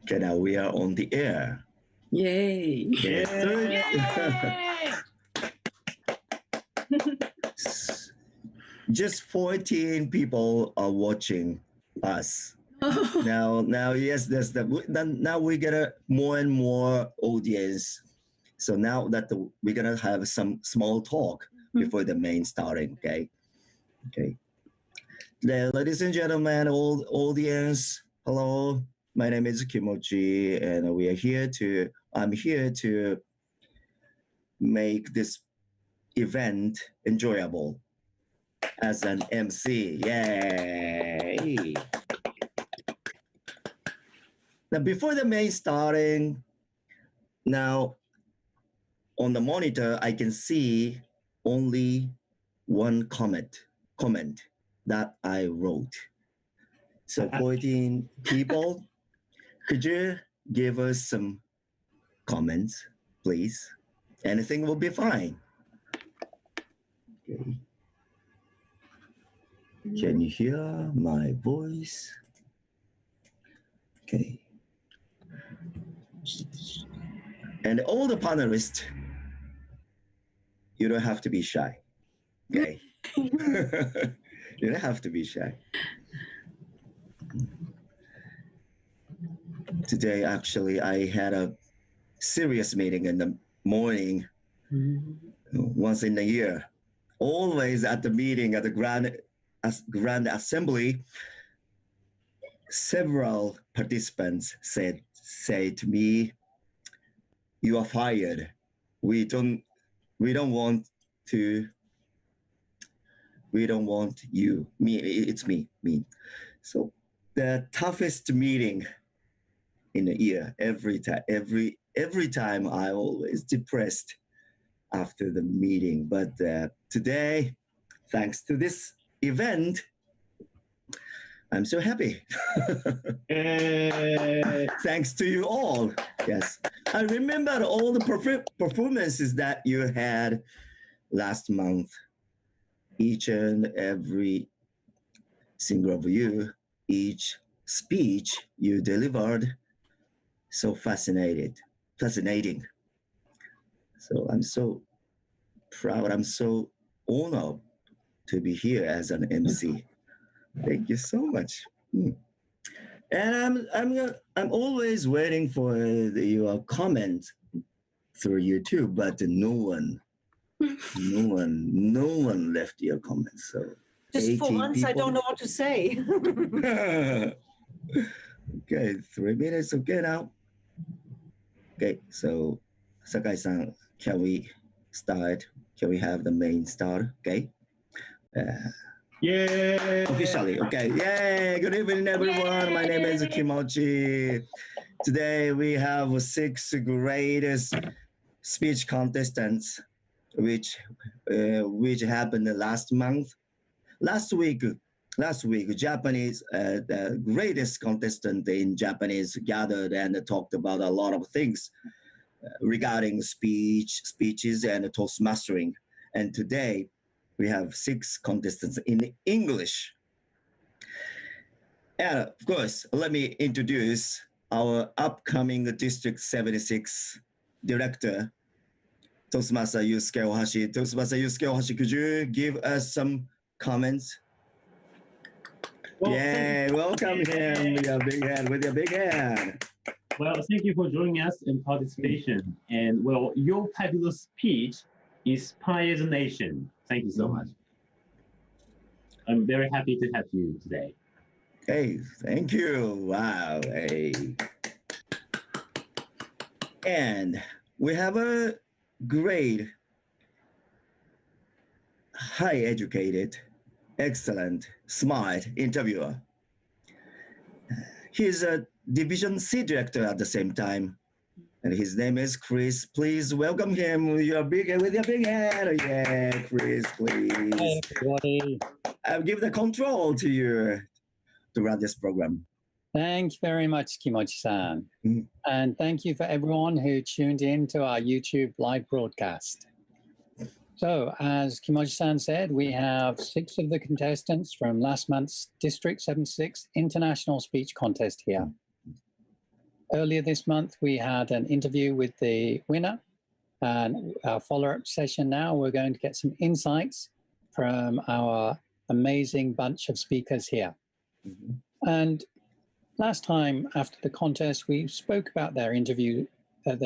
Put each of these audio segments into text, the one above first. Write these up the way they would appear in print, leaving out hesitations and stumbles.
Okay, now we are on the air. Yay! Yes, Just 14 people are watching us. now, yes, now we get a more and more audience. So now that we're gonna have some small talk before the main starting. Okay. Ladies and gentlemen, old audience, hello. My name is Kimochi, and I'm here to make this event enjoyable as an MC. Yay! Now, before the main starting, now on the monitor, I can see only one comment that I wrote. So 14 people, could you give us some comments, please? Anything will be fine. Okay. Can you hear my voice? Okay. And all the panelists, you don't have to be shy. Okay. You don't have to be shy. Today, actually, I had a serious meeting in the morning, once in a year. Always at the meeting at the Grand Assembly, several participants say to me, "You are fired. We don't want you. Me, it's me. So the toughest meeting in a year. Every time I always depressed after the meeting. But today, thanks to this event, I'm so happy. Thanks to you all. Yes. I remember all the performances that you had last month. Each and every single of you, each speech you delivered, so fascinating. So I'm so proud. I'm so honored to be here as an MC. Thank you so much. And I'm always waiting for your comment through YouTube, but no one left your comments. So just for once, people. I don't know what to say. Okay, 3 minutes. Okay, now. Okay, so Sakai-san, can we start? Can we have the main start? Okay. Yay! Officially, okay. Yay! Good evening, everyone. Yay! My name is Kimochi. Today we have 6 greatest speech contestants, which happened last month. Last week, Japanese, the greatest contestant in Japanese gathered and talked about a lot of things regarding speeches and Toastmastering. And today, we have 6 contestants in English. And of course, let me introduce our upcoming District 76 Director, Toastmaster Yusuke Ohashi. Toastmaster Yusuke Ohashi, could you give us some comments? Well, yeah, welcome him with your big hand. Well, thank you for joining us in participation. And well, your fabulous speech inspires a nation. Thank you so much. I'm very happy to have you today. Hey, thank you. Wow. Hey. And we have a great, high educated, excellent, smart interviewer. He's a Division C director at the same time. And his name is Chris. Please welcome him with your big hand. Yeah, Chris, please. Hi, everybody. I'll give the control to you to run this program. Thanks very much, Kimochi-san. And thank you for everyone who tuned in to our YouTube live broadcast. So, as Kimoji-san said, we have 6 of the contestants from last month's District 76 International Speech Contest here. Earlier this month, we had an interview with the winner, and our follow-up session now, we're going to get some insights from our amazing bunch of speakers here. And last time after the contest, we spoke about their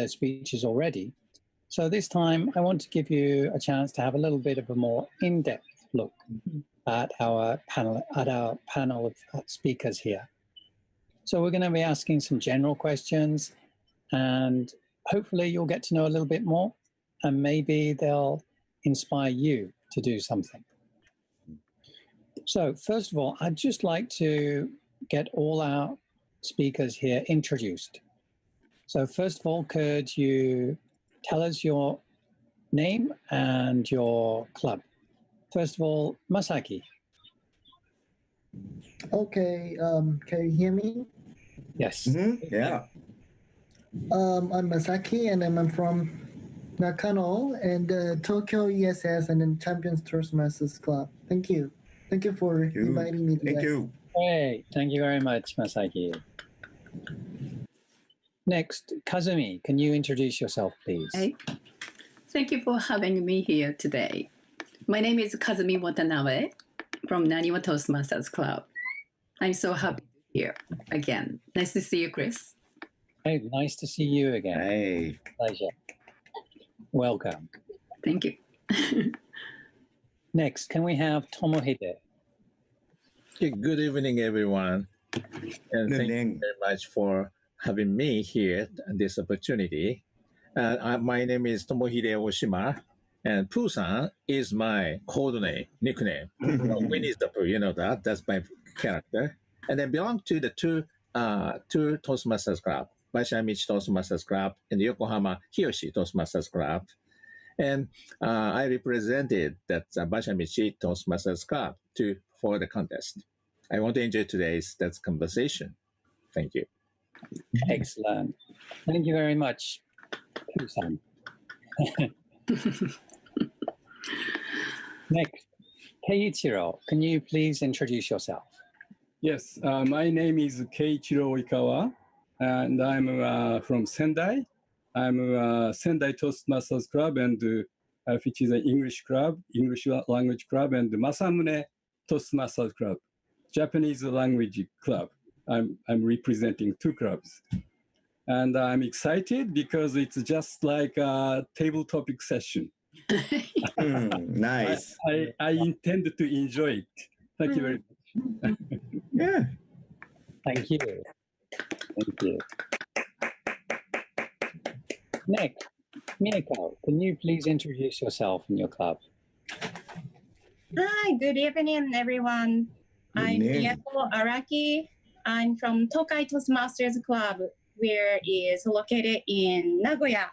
speeches already. So this time, I want to give you a chance to have a little bit of a more in-depth look at our panel of speakers here. So we're going to be asking some general questions, and hopefully you'll get to know a little bit more, and maybe they'll inspire you to do something. So first of all, I'd just like to get all our speakers here introduced. So first of all, could you tell us your name and your club? First of all, Masaki. Okay, can you hear me? Yes. Yeah. I'm Masaki, and I'm from Nakano and Tokyo ESS and then Champions Toastmasters Club. Thank you. Thank you for inviting me today. Thank you. Great. Thank you very much, Masaki. Next, Kazumi, can you introduce yourself, please? Hey. Thank you for having me here today. My name is Kazumi Watanabe from Naniwa Toastmasters Club. I'm so happy to be here again. Nice to see you, Chris. Hey, nice to see you again. Hey. Pleasure. Welcome. Thank you. Next, can we have Tomohide? Okay, good evening, everyone. And thank you very much for having me here at this opportunity. My name is Tomohide Oshima, and Pooh-san is my code name, nickname. Winnie the Pooh, you know that. That's my character. And I belong to the two Toastmasters Club, Bashamichi Toastmasters Club and Yokohama Hiyoshi Toastmasters Club. And I represented that Bashamichi Toastmasters Club for the contest. I want to enjoy today's conversation. Thank you. Excellent. Thank you very much, Pooh-san. Next, Keiichiro, can you please introduce yourself? Yes, my name is Keiichiro Oikawa, and I'm from Sendai. I'm Sendai Toastmasters Club, and which is an English club, English language club, and Masamune Toastmasters Club, Japanese language club. I'm representing 2 clubs. And I'm excited because it's just like a table topic session. Nice. I intend to enjoy it. Thank you very much. Yeah. Thank you. Thank you. Next, Miyako, can you please introduce yourself and your club? Hi, good evening, everyone. I'm Miyako Araki. I'm from Tokai Toastmasters Club, where is located in Nagoya.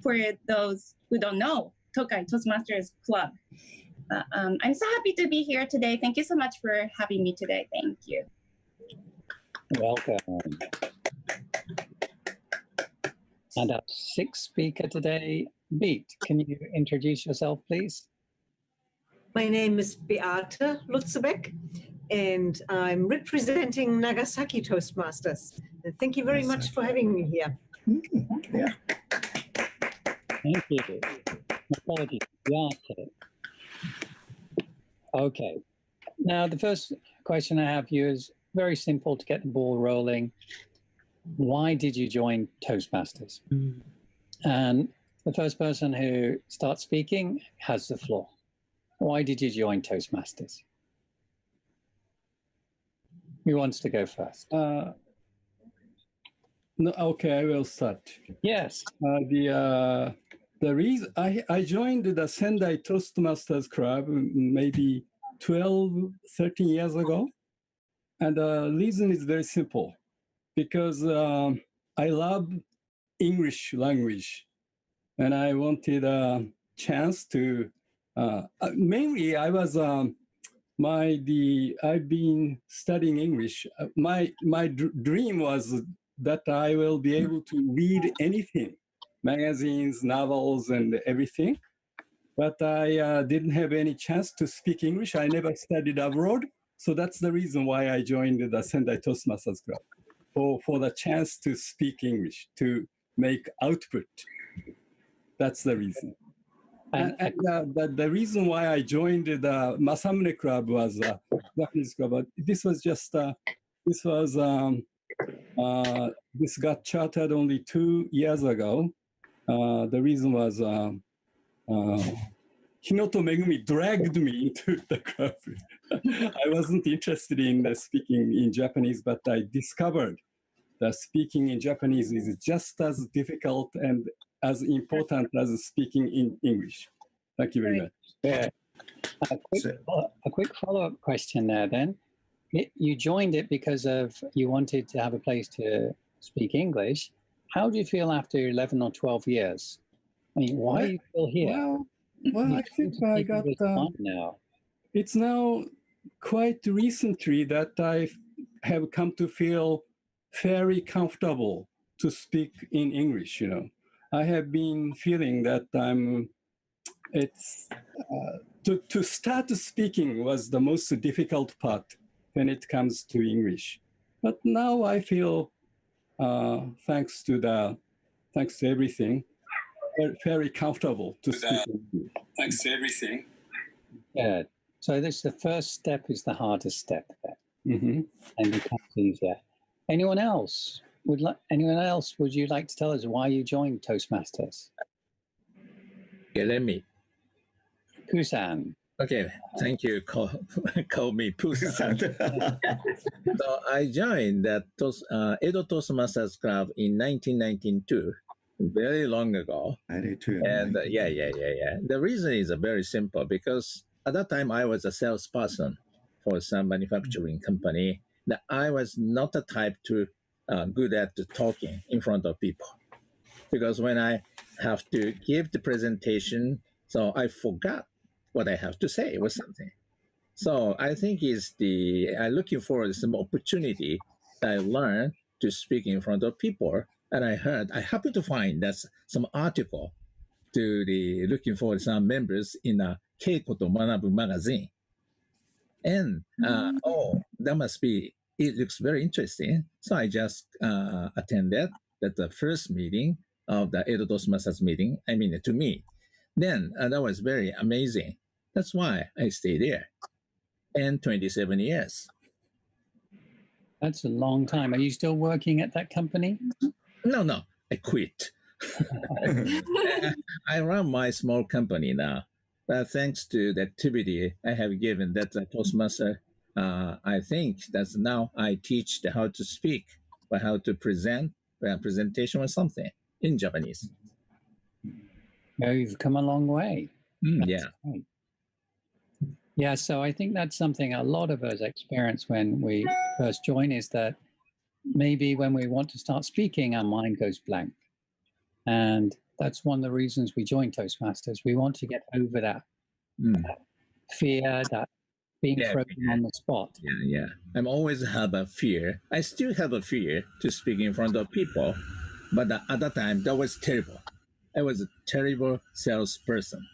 For those who don't know, Tokai Toastmasters Club. I'm so happy to be here today. Thank you so much for having me today. Thank you. Welcome. And our 6th speaker today, Beat, can you introduce yourself, please? My name is Beate Lutzbeck, and I'm representing Nagasaki Toastmasters. And thank you very much for having me here. Yeah. Thank you. Apologies, Beate. Okay. Now, the first question I have for you is very simple to get the ball rolling. Why did you join Toastmasters? And the first person who starts speaking has the floor. Why did you join Toastmasters? Who wants to go first? No, okay, I will start. Yes. The reason I joined the Sendai Toastmasters Club maybe 12, 13 years ago. And the reason is very simple. Because I love English language, and I wanted a chance to. Mainly, I was I've been studying English. My dream was that I will be able to read anything, magazines, novels, and everything. but I didn't have any chance to speak English. I never studied abroad. So that's the reason why I joined the Sendai Toastmasters Club, for the chance to speak English, to make output. That's the reason. And the reason why I joined the Masamune Club was Japanese club. But this was just this got chartered only 2 years ago. The reason was Hinoto Megumi dragged me into the club. I wasn't interested in speaking in Japanese, but I discovered that speaking in Japanese is just as difficult and as important as speaking in English. Thank you very much. Yeah. A quick follow-up question there then. You joined it because you wanted to have a place to speak English. How do you feel after 11 or 12 years? I mean, why are you still here? Well, I think I got now. It's now quite recently that I have come to feel very comfortable to speak in English. I have been feeling that to start speaking was the most difficult part when it comes to English. But now I feel, thanks to everything, very comfortable to speak. Thanks to everything. Good. So the first step is the hardest step there. Mm-hmm. And it becomes easier. Anyone else would you like to tell us why you joined Toastmasters? Okay, let me. Kusan. Okay, thank you. Call me Pusan. So I joined that Edo Toastmasters Club in 1992, very long ago. 92. And the reason is very simple, because at that time I was a salesperson for some manufacturing company. That I was not the type to good at talking in front of people, because when I have to give the presentation, so I forgot what I have to say or something. So I think I'm looking for some opportunity that I learned to speak in front of people. And I happened to find that some article looking for some members in a Keiko to Manabu magazine. And, it looks very interesting. So I just attended the first meeting of the Edo Toastmasters meeting, to me. Then that was very amazing. That's why I stayed there. And 27 years. That's a long time. Are you still working at that company? No, I quit. I run my small company now. But thanks to the activity I have given that Toastmaster, I think that now I teach how to speak, or how to present a presentation or something in Japanese. Yeah, you've come a long way. Yeah. Great. Yeah, so I think that's something a lot of us experience when we first join, is that maybe when we want to start speaking, our mind goes blank. And that's one of the reasons we join Toastmasters. We want to get over that fear, that being frozen on the spot. Yeah. I always have a fear. I still have a fear to speak in front of people. But at that time, that was terrible. I was a terrible salesperson.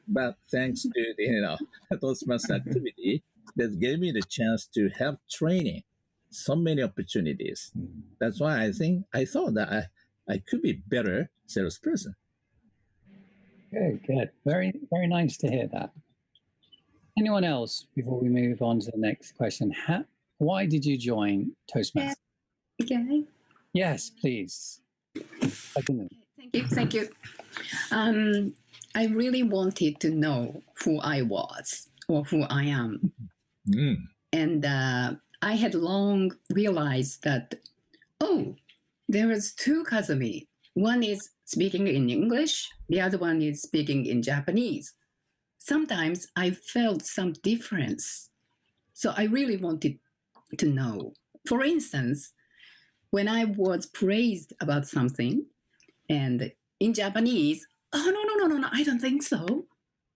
But thanks to the Toastmaster activity, that gave me the chance to have training, so many opportunities. That's why I thought that I could be better salesperson. Good. Very, very nice to hear that. Anyone else before we move on to the next question? Why did you join Toastmasters? Okay. Yes, please. Thank you. I really wanted to know who I was or who I am. And I had long realized that, there is two Kazumi. One is speaking in English, the other one is speaking in Japanese. Sometimes I felt some difference. So I really wanted to know. For instance, when I was praised about something, and in Japanese, no, I don't think so.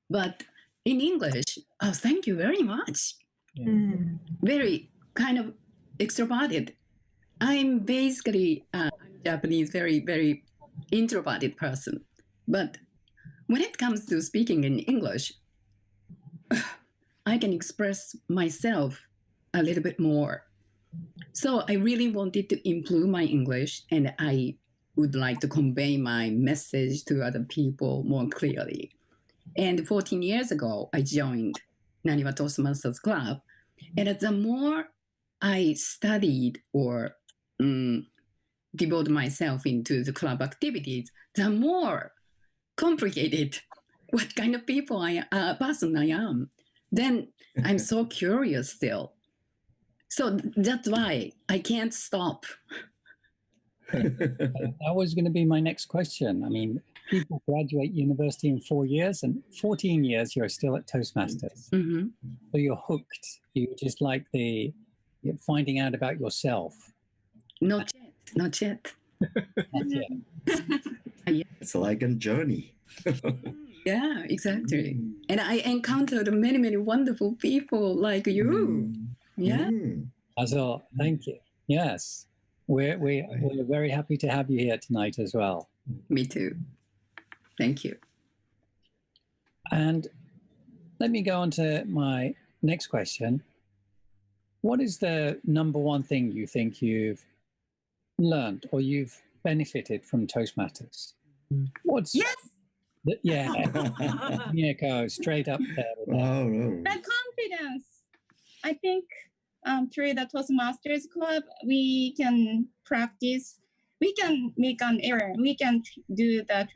But in English, thank you very much. Very kind of extroverted. I'm basically Japanese, very, very introverted person. But when it comes to speaking in English, I can express myself a little bit more. So I really wanted to improve my English, and I would like to convey my message to other people more clearly. And 14 years ago, I joined Naniwa Toastmasters Club. And the more I studied or devote myself into the club activities, the more complicated what kind of person I am. Then I'm so curious still. So that's why I can't stop. That was going to be my next question. I mean, people graduate university in 4 years, and 14 years you're still at Toastmasters. Mm-hmm. So you're hooked. You just like you're finding out about yourself. Not yet. Not yet. It's like a journey. Yeah, exactly. And I encountered many, many wonderful people like you. Yeah. Also, thank you. Yes. We're very happy to have you here tonight as well. Me too. Thank you. And let me go on to my next question. What is the number one thing you think you've learned or you've benefited from Toastmasters? Yes. Yeah. Yeah, go straight up there. The confidence. I think through the Toastmasters Club, we can practice. We can make an error. We can do the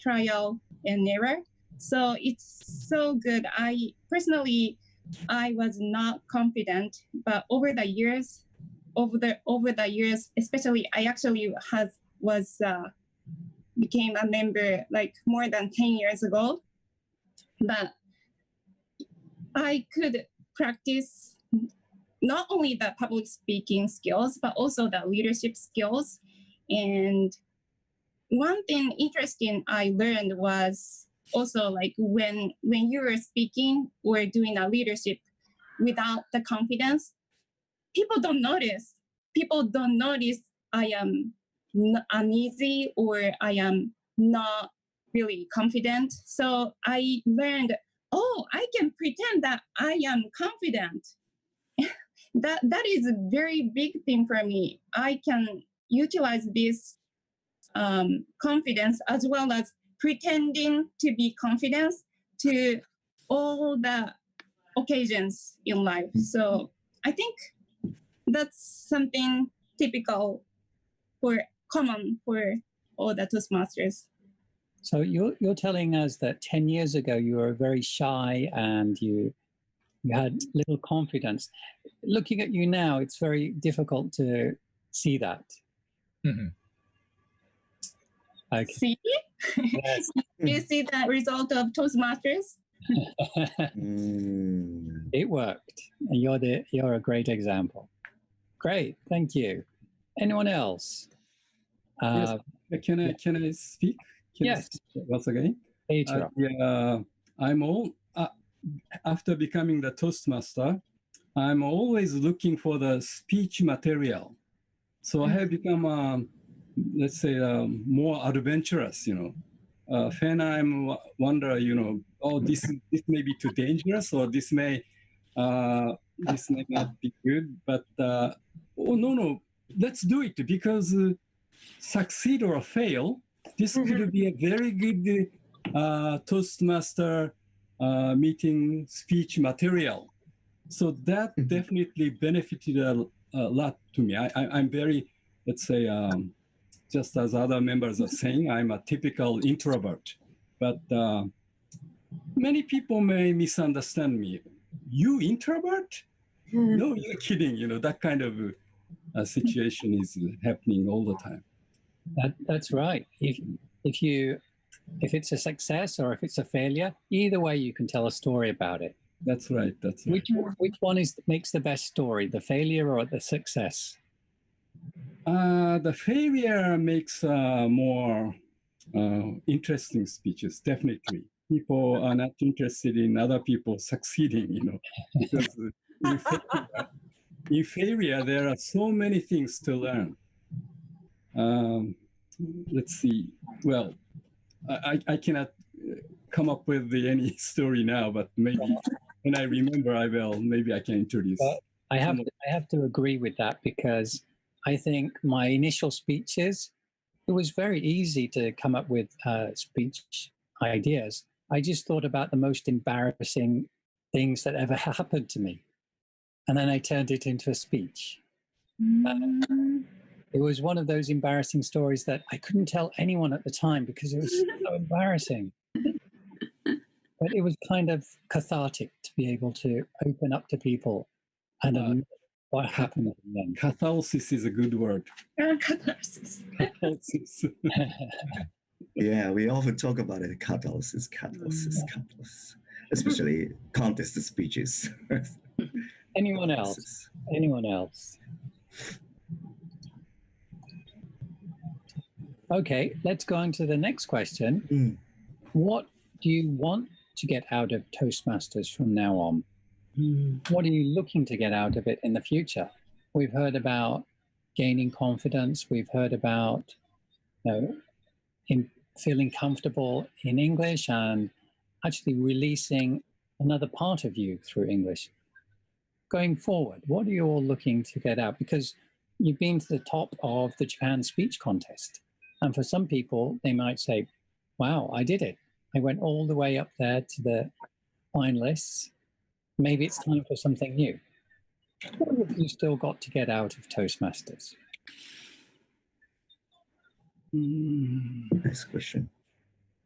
trial and error. So it's so good. I personally was not confident, but over the years, especially I actually became a member like more than 10 years ago. But I could practice not only the public speaking skills, but also the leadership skills. And one thing interesting I learned was also like when you were speaking or doing a leadership without the confidence, people don't notice. People don't notice I am uneasy or I am not really confident. So I learned, I can pretend that I am confident. That is a very big thing for me. I can utilize this confidence as well as pretending to be confident to all the occasions in life. So I think that's something typical or common for all the Toastmasters. So you're telling us that 10 years ago you were very shy and you had little confidence. Looking at you now, it's very difficult to see that. Mm-hmm. Okay. See? Yes. You see the result of Toastmasters? It worked. And you're a great example. Great, thank you. Anyone else? Yes. Can I speak? Yes. Once again. I'm after becoming the Toastmaster, I'm always looking for the speech material. So I have become, let's say, more adventurous. When I'm wonder, this may be too dangerous, or this may not be good. But no, let's do it, because succeed or fail, this could be a very good Toastmaster meeting speech material. So that definitely benefited a lot to me. I'm very, let's say, just as other members are saying, I'm a typical introvert. But many people may misunderstand me. You introvert? No, you're kidding. That kind of situation is happening all the time. That's right. If it's a success or if it's a failure, either way you can tell a story about it. That's right. That's right. Which one makes the best story, the failure or the success? The failure makes more interesting speeches, definitely. People are not interested in other people succeeding, because in failure, there are so many things to learn. Let's see. Well, I cannot come up with any story now, but maybe when I remember, maybe I can introduce. I have to agree with that, because I think my initial speeches, it was very easy to come up with speech ideas. I just thought about the most embarrassing things that ever happened to me, and then I turned it into a speech. It was one of those embarrassing stories that I couldn't tell anyone at the time because it was so embarrassing. But it was kind of cathartic to be able to open up to people and admit what happened to them. Catharsis is a good word. Catharsis. Catharsis. Yeah, we often talk about it. Catharsis, especially contest speeches. Anyone else? Anyone else? Okay, let's go on to the next question. What do you want to get out of Toastmasters from now on? What are you looking to get out of it in the future? We've heard about gaining confidence. We've heard about feeling comfortable in English and actually releasing another part of you through English. Going forward, what are you all looking to get out? Because you've been to the top of the Japan speech contest. And for some people, they might say, wow, I did it. I went all the way up there to the finalists. Maybe it's time for something new. What have you still got to get out of Toastmasters? Nice question.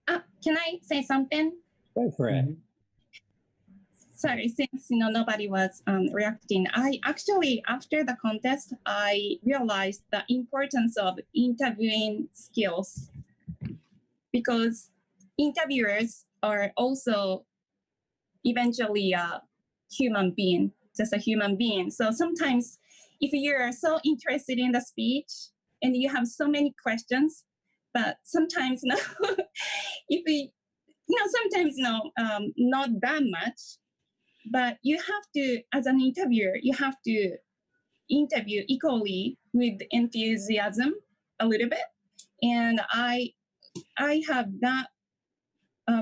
Can I say something? Go for it. Sorry, since nobody was reacting. I actually, after the contest, I realized the importance of interviewing skills, because interviewers are also eventually a human being, just a human being. So sometimes if you are so interested in the speech and you have so many questions, but sometimes if we, sometimes not that much. But you have to, as an interviewer, you have to interview equally with enthusiasm a little bit. And I have that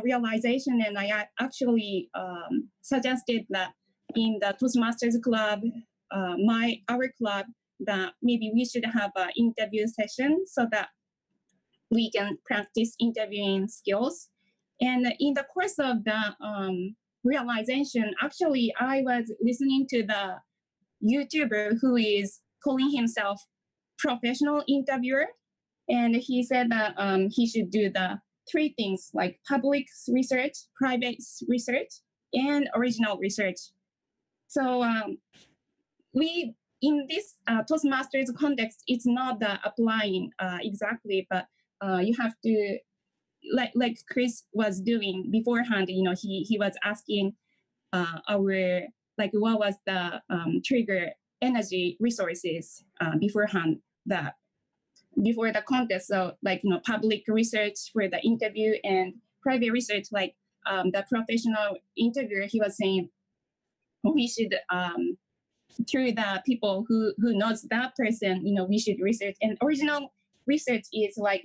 realization, and I actually suggested that in the Toastmasters club, our club, that maybe we should have an interview session so that we can practice interviewing skills. And in the course of the realization, actually, I was listening to the YouTuber who is calling himself professional interviewer, and he said that he should do the three things, like public research, private research, and original research. So we, in this Toastmasters context, it's not applying exactly, but you have to, like Chris was doing beforehand, he was asking our, like, what was the trigger energy resources beforehand, that before the contest. So like, public research for the interview and private research, like the professional interviewer, he was saying we should, through the people who knows that person, we should research. And original research is like,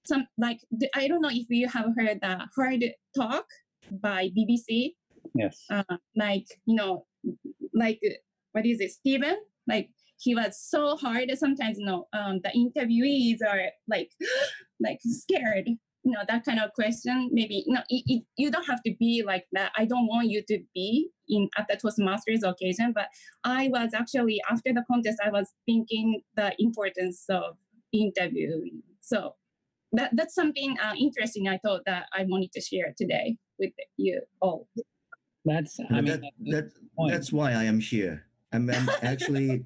some, like, I don't know if you have heard the Hard Talk by BBC. Yes. Like, like, what is it, Stephen? Like, he was so hard. Sometimes, the interviewees are like scared, that kind of question. Maybe, you don't have to be like that. I don't want you to be at the Toastmasters occasion, but I was actually, after the contest, I was thinking the importance of interviewing. So that's something interesting. I thought that I wanted to share today with you all. That's why I am here. I'm actually,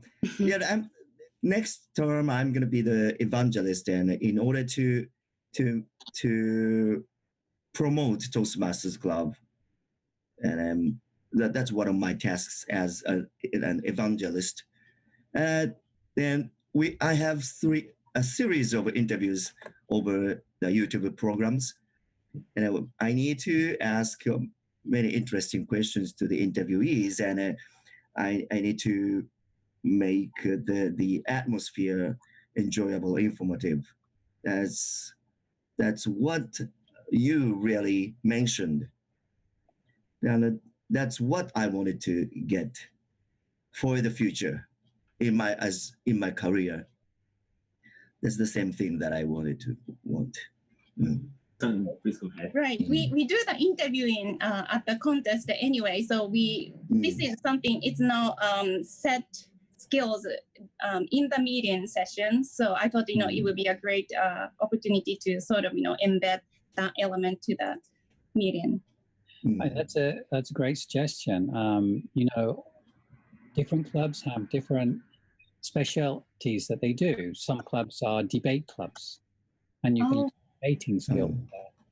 next term I'm going to be the evangelist, and in order to promote Toastmasters Club, and that's one of my tasks as an evangelist. Then I have a series of interviews over the YouTube programs, and I need to ask many interesting questions to the interviewees, and I need to make the atmosphere enjoyable, informative. That's what you really mentioned. And that's what I wanted to get for the future in my career. That's the same thing that I want. Please go ahead. Right. We do the interviewing at the contest anyway. So this is something, it's not set skills in the meeting session. So I thought, it would be a great opportunity to sort of, embed that element to the meeting. That's a great suggestion. Different clubs have different specialties that they do. Some clubs are debate clubs, and you can debating skills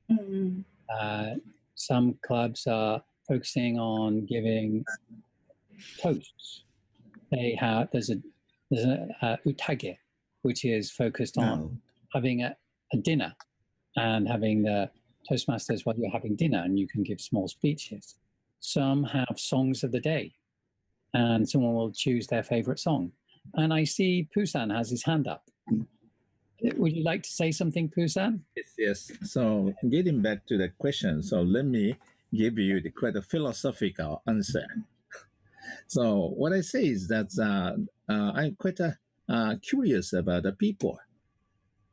there. Some clubs are focusing on giving toasts. There's a utage, which is focused on having a dinner and having the Toastmasters while you're having dinner, and you can give small speeches. Some have songs of the day, and someone will choose their favorite song. And I see Pusan has his hand up. Would you like to say something, Pusan? Yes. So getting back to the question, so let me give you quite a philosophical answer. So what I say is that I'm quite curious about the people.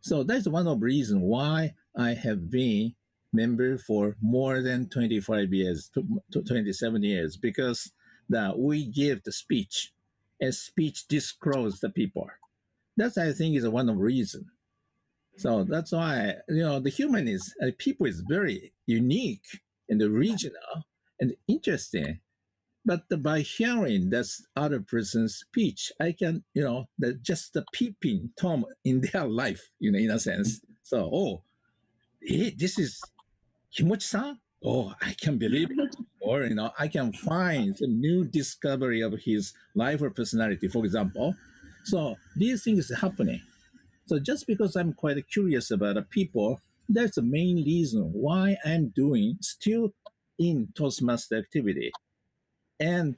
So that's one of the reasons why I have been member for more than 25 years, 27 years, because we give the speech, and speech discloses the people. That I think is one of the reasons. So that's why, the human people is very unique and original and interesting. But by hearing that other person's speech, I can, just the peeping Tom in their life, in a sense. So, this is Kimochi-san? Oh, I can believe it. Or, I can find a new discovery of his life or personality, for example. So these things are happening. So just because I'm quite curious about the people, that's the main reason why I'm still in Toastmaster activity. And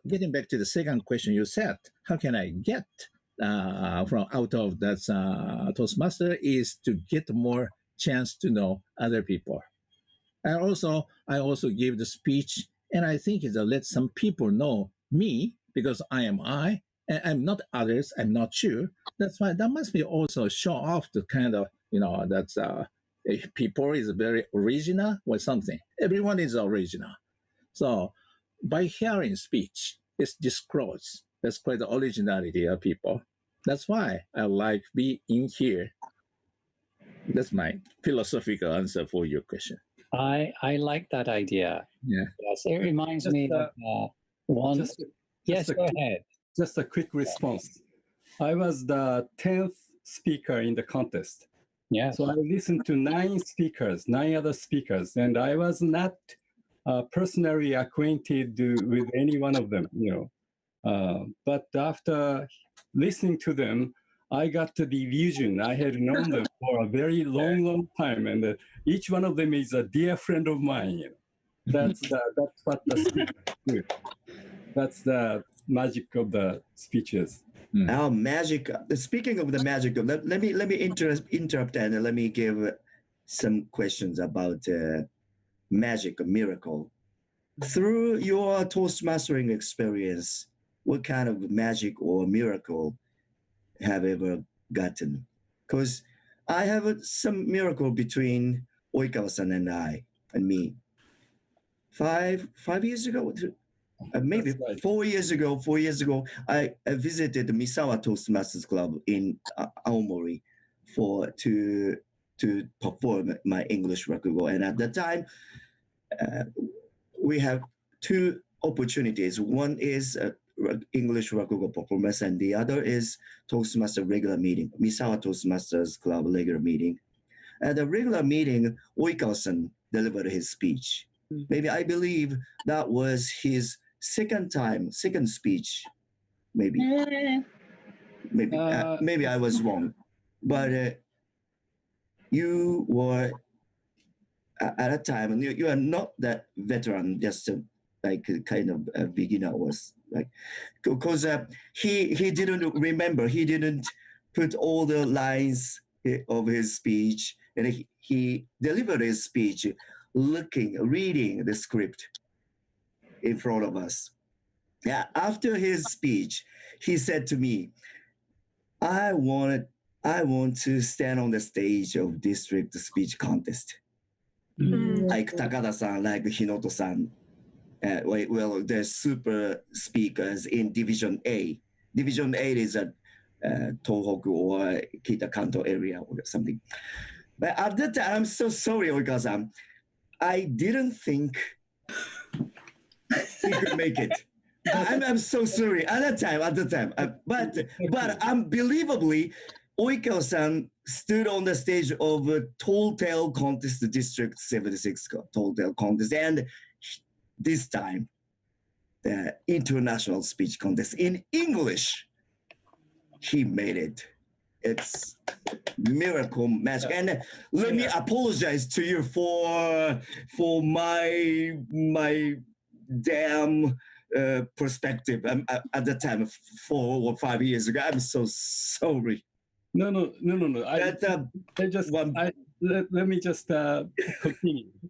getting back to the second question you said, how can I get from out of that Toastmaster is to get more chance to know other people. And I also give the speech, and I think it's to let some people know me because and I'm not others. I'm not sure. That's why that must be also show off the kind of that's people is very original or something. Everyone is original. So by hearing speech, it's disclosed. That's quite the originality of people. That's why I like being in here. That's my philosophical answer for your question. I like that idea. Yeah. Yes, it reminds me of one. Yes, go ahead. Just a quick response. I was the 10th speaker in the contest. Yeah. So I listened to 9 other speakers, and I was not personally acquainted with any one of them, But after listening to them, I got the illusion. I had known them for a very long time, and each one of them is a dear friend of mine. That's what the speakers do. That's the magic of the speeches. Our magic. Speaking of the magic, let me interrupt and let me give some questions about magic, a miracle. Through your Toastmastering experience, what kind of magic or miracle have ever gotten? Because I have some miracle between Oikawa-san and me. 5 years ago, maybe right. 4 years ago, I visited the Misawa Toastmasters Club in Aomori to perform my English rakugo. And at that time, we have 2 opportunities. One is English rakugo performance, and the other is Toastmaster regular meeting, Misawa Toastmasters Club regular meeting. At the regular meeting, Oikawa-san delivered his speech. Maybe I believe that was his second speech. Maybe I was wrong, but you were at a time, you are not that veteran, just like kind of a beginner was like, because he didn't remember, he didn't put all the lines of his speech, and he delivered his speech reading the script in front of us. Yeah, after his speech, he said to me, I want to stand on the stage of district speech contest. Like Takada-san, like Hinoto-san. Well, they're super speakers in Division A. Division A is a Tohoku or Kita-Kanto area or something. But at that time, I'm so sorry, Oika-san. I didn't think he could make it. I'm so sorry at the time. But unbelievably, Oika-san stood on the stage of a Tall Tale Contest District 76 Tall Tale Contest, and this time, the international speech contest in English, he made it. It's miracle magic. And let me apologize to you for my damn perspective at the time 4 or 5 years ago. I'm so sorry. No. Let me just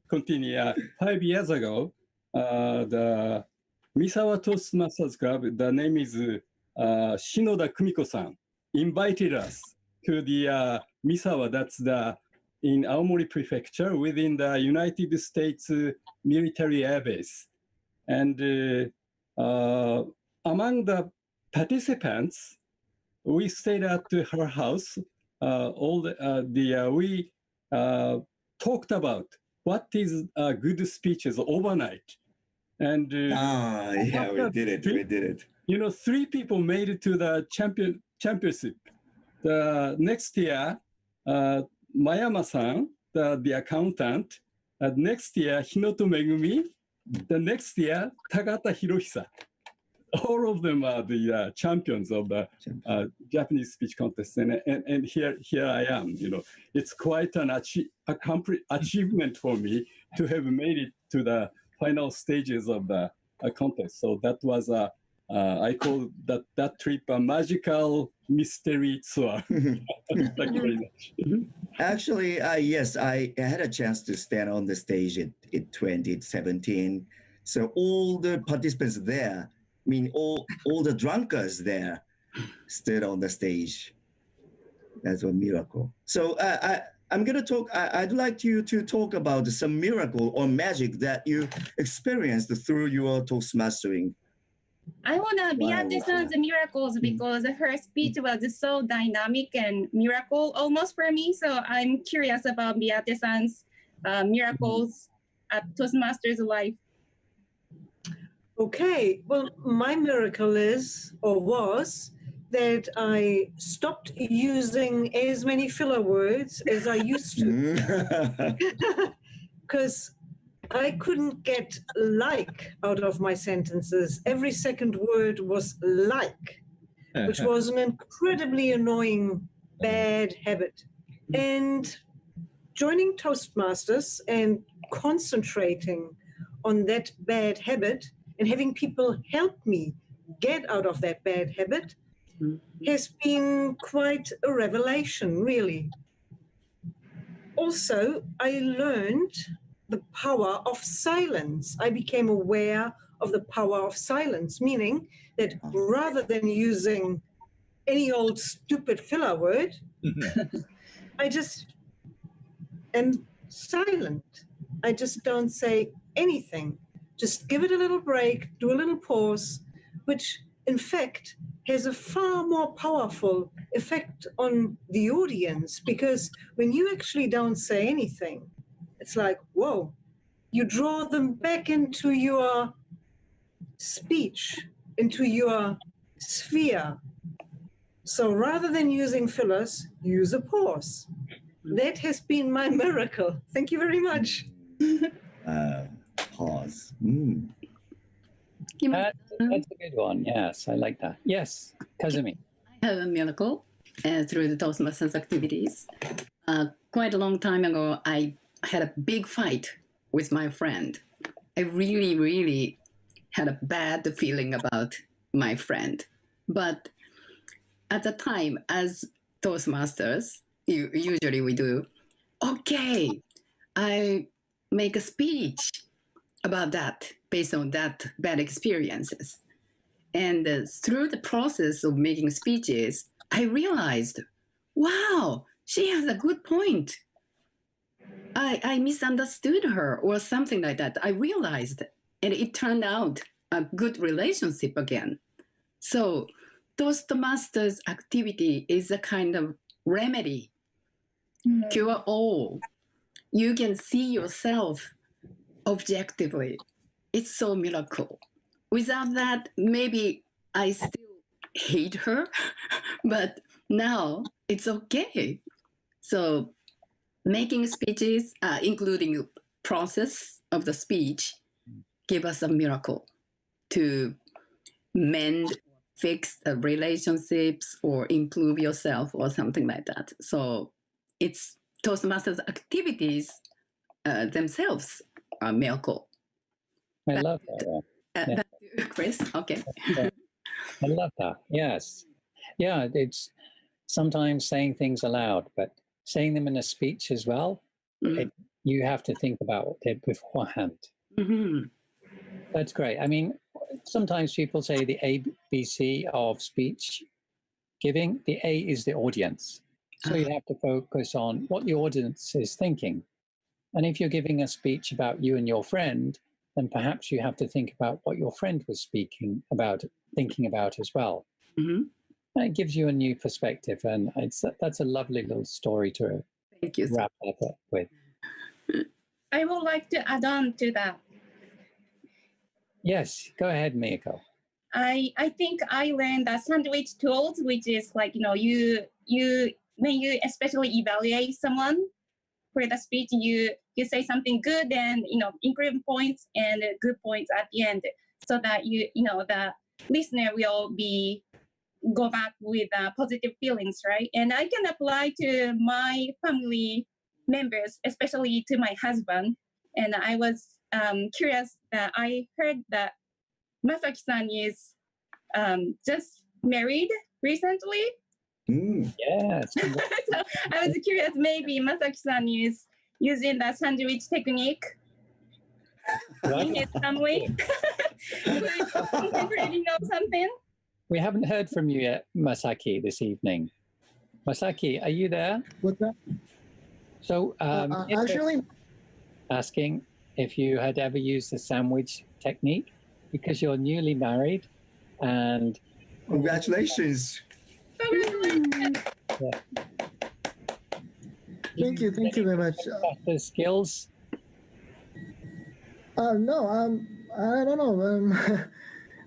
continue. 5 years ago, the Misawa Toastmasters Club, the name is Shinoda Kumiko-san, invited us to the Misawa, that's in Aomori Prefecture within the United States Military Air Base. And among the participants, we stayed at her house. We talked about what is good speeches overnight. And we did it. 3 people made it to the championship. The next year, Mayama-san, the accountant. Next year, Hinoto Megumi. The next year, Takata Hirohisa. All of them are the champions of the Japanese speech contest, and here I am. It's quite an achievement for me to have made it to the final stages of the contest. So that was I call that trip a magical mystery tour. Thank you very much. Actually, yes, I had a chance to stand on the stage in 2017. So all the participants there, I mean, all the drunkards there stood on the stage. That's a miracle. So I'm going to talk, I'd like you to talk about some miracle or magic that you experienced through your Toastmastering. I want to Beate-san's miracles because her speech was so dynamic and miracle almost for me. So I'm curious about Beate-san's miracles at Toastmasters life. Okay, well, my miracle was that I stopped using as many filler words as I used to. Because I couldn't get like out of my sentences. Every second word was like, which was an incredibly annoying, bad habit. And joining Toastmasters and concentrating on that bad habit and having people help me get out of that bad habit has been quite a revelation, really. Also, I learned the power of silence. I became aware of the power of silence, meaning that rather than using any old stupid filler word, I just am silent. I just don't say anything. Just give it a little break, do a little pause, which in fact has a far more powerful effect on the audience, because when you actually don't say anything, it's like, whoa, you draw them back into your speech, into your sphere. So rather than using fillers, use a pause. That has been my miracle. Thank you very much. Pause. That's a good one. Yes, I like that. Yes, Kazumi. I have a miracle through the Toastmasters activities. Quite a long time ago, I had a big fight with my friend. I really had a bad feeling about my friend. But at the time, as Toastmasters, usually we do, okay, I make a speech about that based on that bad experiences. And through the process of making speeches, I realized, wow, she has a good point. I misunderstood her or something like that. I realized, and it turned out a good relationship again. So Toastmasters activity is a kind of remedy, cure all. You can see yourself objectively. It's so miracle. Without that, maybe I still hate her, but now it's okay. So making speeches, including process of the speech, give us a miracle to mend, fix the relationships or improve yourself or something like that. So it's Toastmasters activities themselves are miracle. I love that. Yeah. Back to Chris, okay. I love that. Yes. Yeah, it's sometimes saying things aloud, but saying them in a speech as well, you have to think about it beforehand. That's great. I mean, sometimes people say the ABC of speech giving, the A is the audience. So you have to focus on what the audience is thinking. And if you're giving a speech about you and your friend, then perhaps you have to think about what your friend was speaking about, thinking about as well. It gives you a new perspective, and that's a lovely little story to wrap up with. I would like to add on to that. Yes, go ahead, Miyako. I think I learned the sandwich tools, which is like, you when you especially evaluate someone for the speech, you say something good and, improve points and good points at the end, so that the listener will go back with positive feelings, right? And I can apply to my family members, especially to my husband. And I was curious that I heard that Masaki-san is just married recently. Yes. So I was curious, maybe Masaki-san is using the sandwich technique in his family. Do you already know something? We haven't heard from you yet, Masaki, this evening. Masaki, are you there? What's that? So, actually, asking if you had ever used the sandwich technique, because you're newly married, and congratulations. Yeah. Thank you very much. The skills? No, I don't know.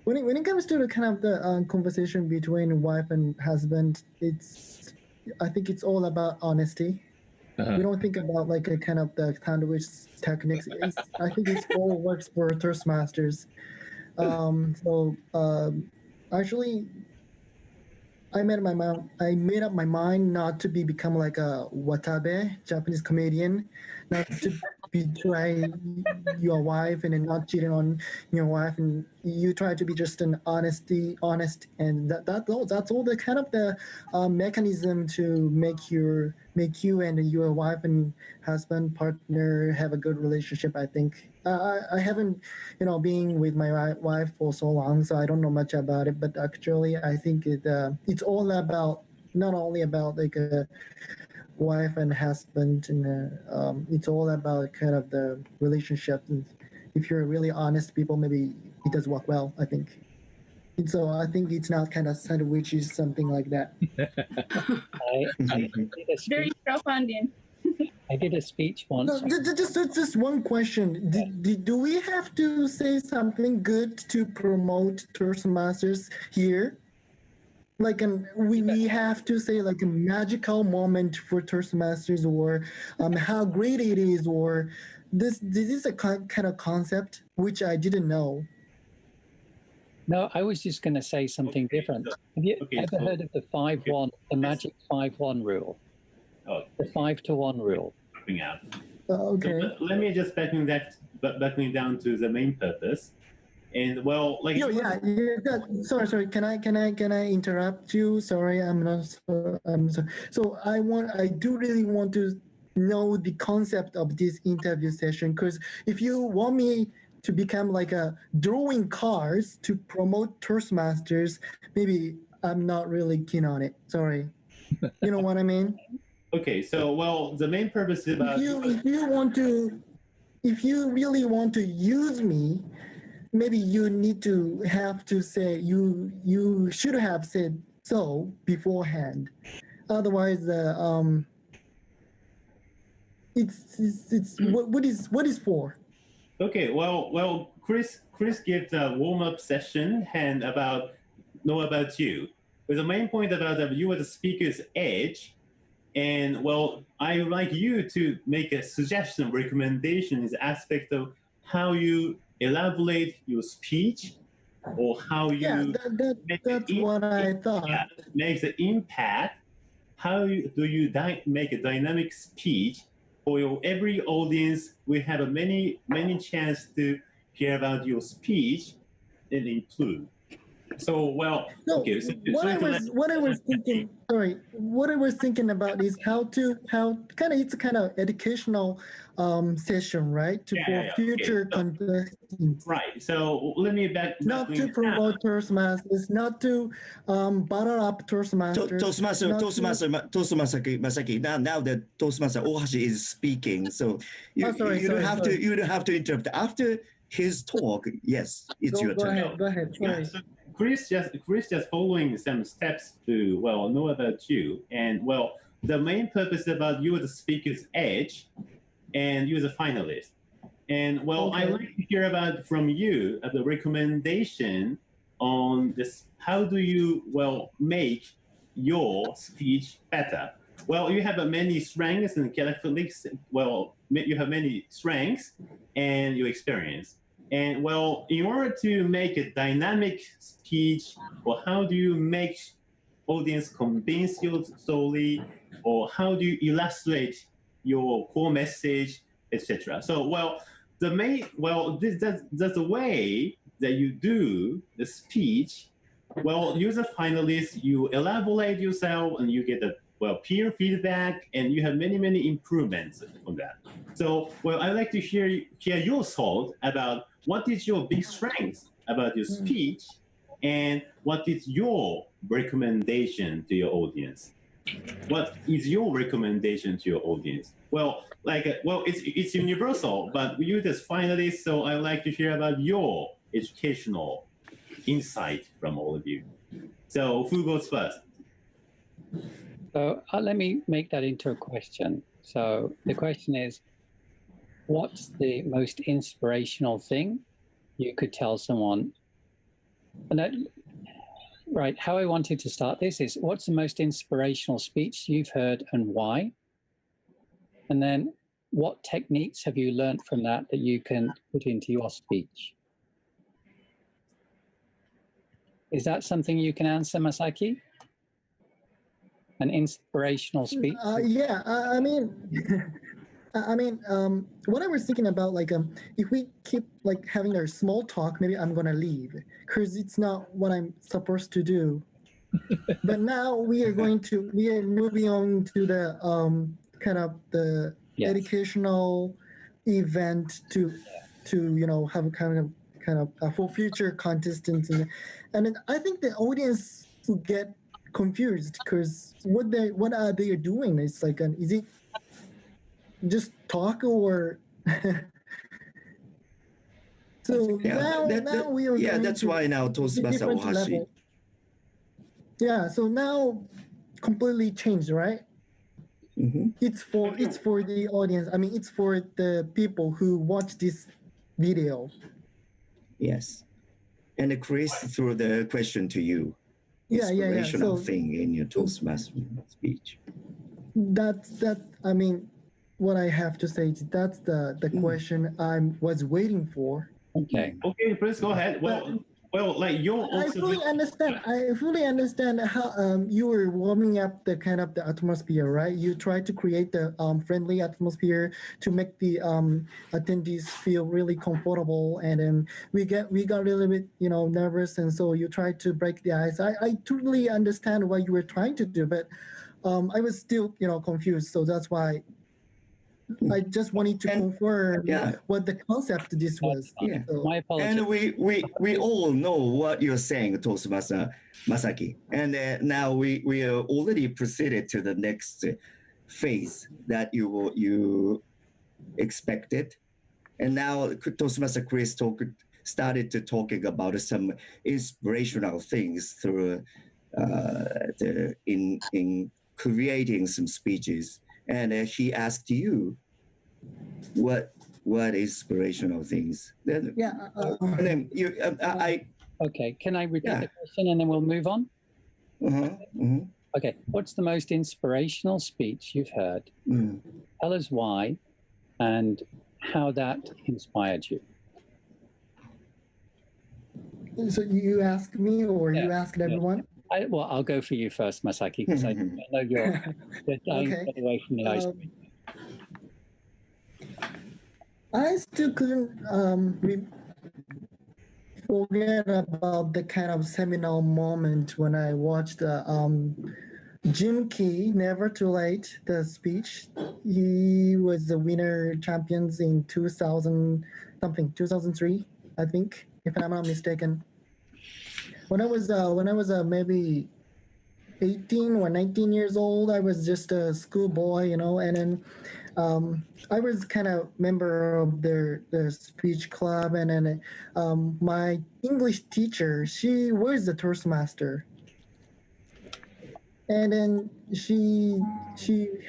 When it comes to the kind of the conversation between wife and husband, I think it's all about honesty. We don't think about like a kind of the sandwich techniques. I think it all works for Toastmasters. Actually, I made up my mind not to become like a watabe, Japanese comedian, not to betray your wife and then not cheating on your wife, and you try to be just honest, and that's all the kind of the mechanism to make you and your wife and husband partner have a good relationship. I think I haven't been with my wife for so long, so I don't know much about it, but actually I think it's all about not only about like a wife and husband, and it's all about kind of the relationship. And if you're really honest people, maybe it does work well, I think. And so I think it's not kind of sandwiches, something like that. Very crowdfunding. I did a speech once. No, just one question. Do we have to say something good to promote Toastmasters here? Like we have to say like a magical moment for Toastmasters, or how great it is, or this is a kind of concept which I didn't know. No, I was just going to say something different. Have you ever heard of the 5-1, the magic 5-1 rule? The 5-to-1 rule. Okay. So, let me just backing down to the main purpose. And well, like sorry. Can I interrupt you? Sorry, I'm sorry. So I do really want to know the concept of this interview session. Because if you want me to become like a drawing cards to promote Toastmasters, maybe I'm not really keen on it. Sorry. You know what I mean? Okay, so well, the main purpose is about if you really want to use me, maybe you need to have to say you should have said so beforehand. Otherwise, it's what is for? Okay, well, Chris gives a warm-up session and about you. But the main point about you are the speaker's edge, and well, I would like you to make a suggestion, recommendation, is aspect of how you elaborate your speech, or how you that's what I thought. Makes the impact. How do you make a dynamic speech for your every audience? We have many chance to hear about your speech and improve. So well, okay. So, what I was thinking about is how it's kind of educational session, right? For future contestants. Right. So let me not to promote Toastmasters, not to butter up Toastmasters. Toastmaster Masaki. Now that Toastmaster Ohashi is speaking, so you don't have to interrupt after his talk. Yes, it's your turn. Go ahead. Sorry. So Chris just following some steps to know about you, and well, the main purpose about you, the speaker's edge, and you as a finalist. And well, I'd like to hear about from you the recommendation on this. How do you make your speech better? Well, you have many strengths and characteristics. Well, you have many strengths and your experience. And well, in order to make a dynamic speech, or how do you make audience convince your story, or how do you illustrate your core message, etc. So that's the way that you do the speech. Well, you're a finalist, you elaborate yourself, and you get peer feedback, and you have many improvements on that. So I'd like to hear your thought about what is your big strength about your speech, and what is your recommendation to your audience? What is your recommendation to your audience? Well, it's universal, but you as finalists, so I'd like to hear about your educational insight from all of you. So who goes first? So let me make that into a question. So the question is, what's the most inspirational thing you could tell someone? Right, how I wanted to start this is, what's the most inspirational speech you've heard and why? And then what techniques have you learned from that you can put into your speech? Is that something you can answer, Masaki? An inspirational speech? Yeah, I mean, what I was thinking about, if we keep having our small talk, maybe I'm gonna leave because it's not what I'm supposed to do. But now we are moving on to the kind of the educational event to have a kind of for future contestants, and I think the audience will get confused because what are they doing? It's is it just talk or so now we are that's why now Toastmaster Ohashi. Yeah, so now completely changed, right? Mm-hmm. It's for the audience. I mean, it's for the people who watch this video. Yes, and Chris threw the question to you. Inspirational thing in your Toastmaster speech. That's I mean, what I have to say is that's the question I was waiting for. Okay, please go ahead. You're also. I fully understand how you were warming up the kind of the atmosphere, right? You try to create the friendly atmosphere to make the attendees feel really comfortable, and then we got a little bit nervous, and so you try to break the ice. I totally understand what you were trying to do, but I was still confused, so that's why I just wanted to confirm what the concept this was. Yeah. So, My apologies. And we all know what you're saying, Toastmaster Masaki. And now we are already proceeded to the next phase that you expected. And now Toastmaster Chris started to talking about some inspirational things through in creating some speeches. And he asked you what inspirational things. Then, and then you, Okay, can I repeat the question and then we'll move on? Okay, what's the most inspirational speech you've heard? Tell us why and how that inspired you. So you asked me or you asked everyone? Well, I'll go for you first, Masaki, because I know you're dying to get away from the ice cream. I still couldn't forget about the kind of seminal moment when I watched Jim Key, Never Too Late, the speech. He was the winner champions in 2003, I think, if I'm not mistaken. When I was maybe 18 or 19 years old, I was just a schoolboy, you know, and then I was kind of member of their speech club, and then my English teacher, she was the Toastmaster. And then she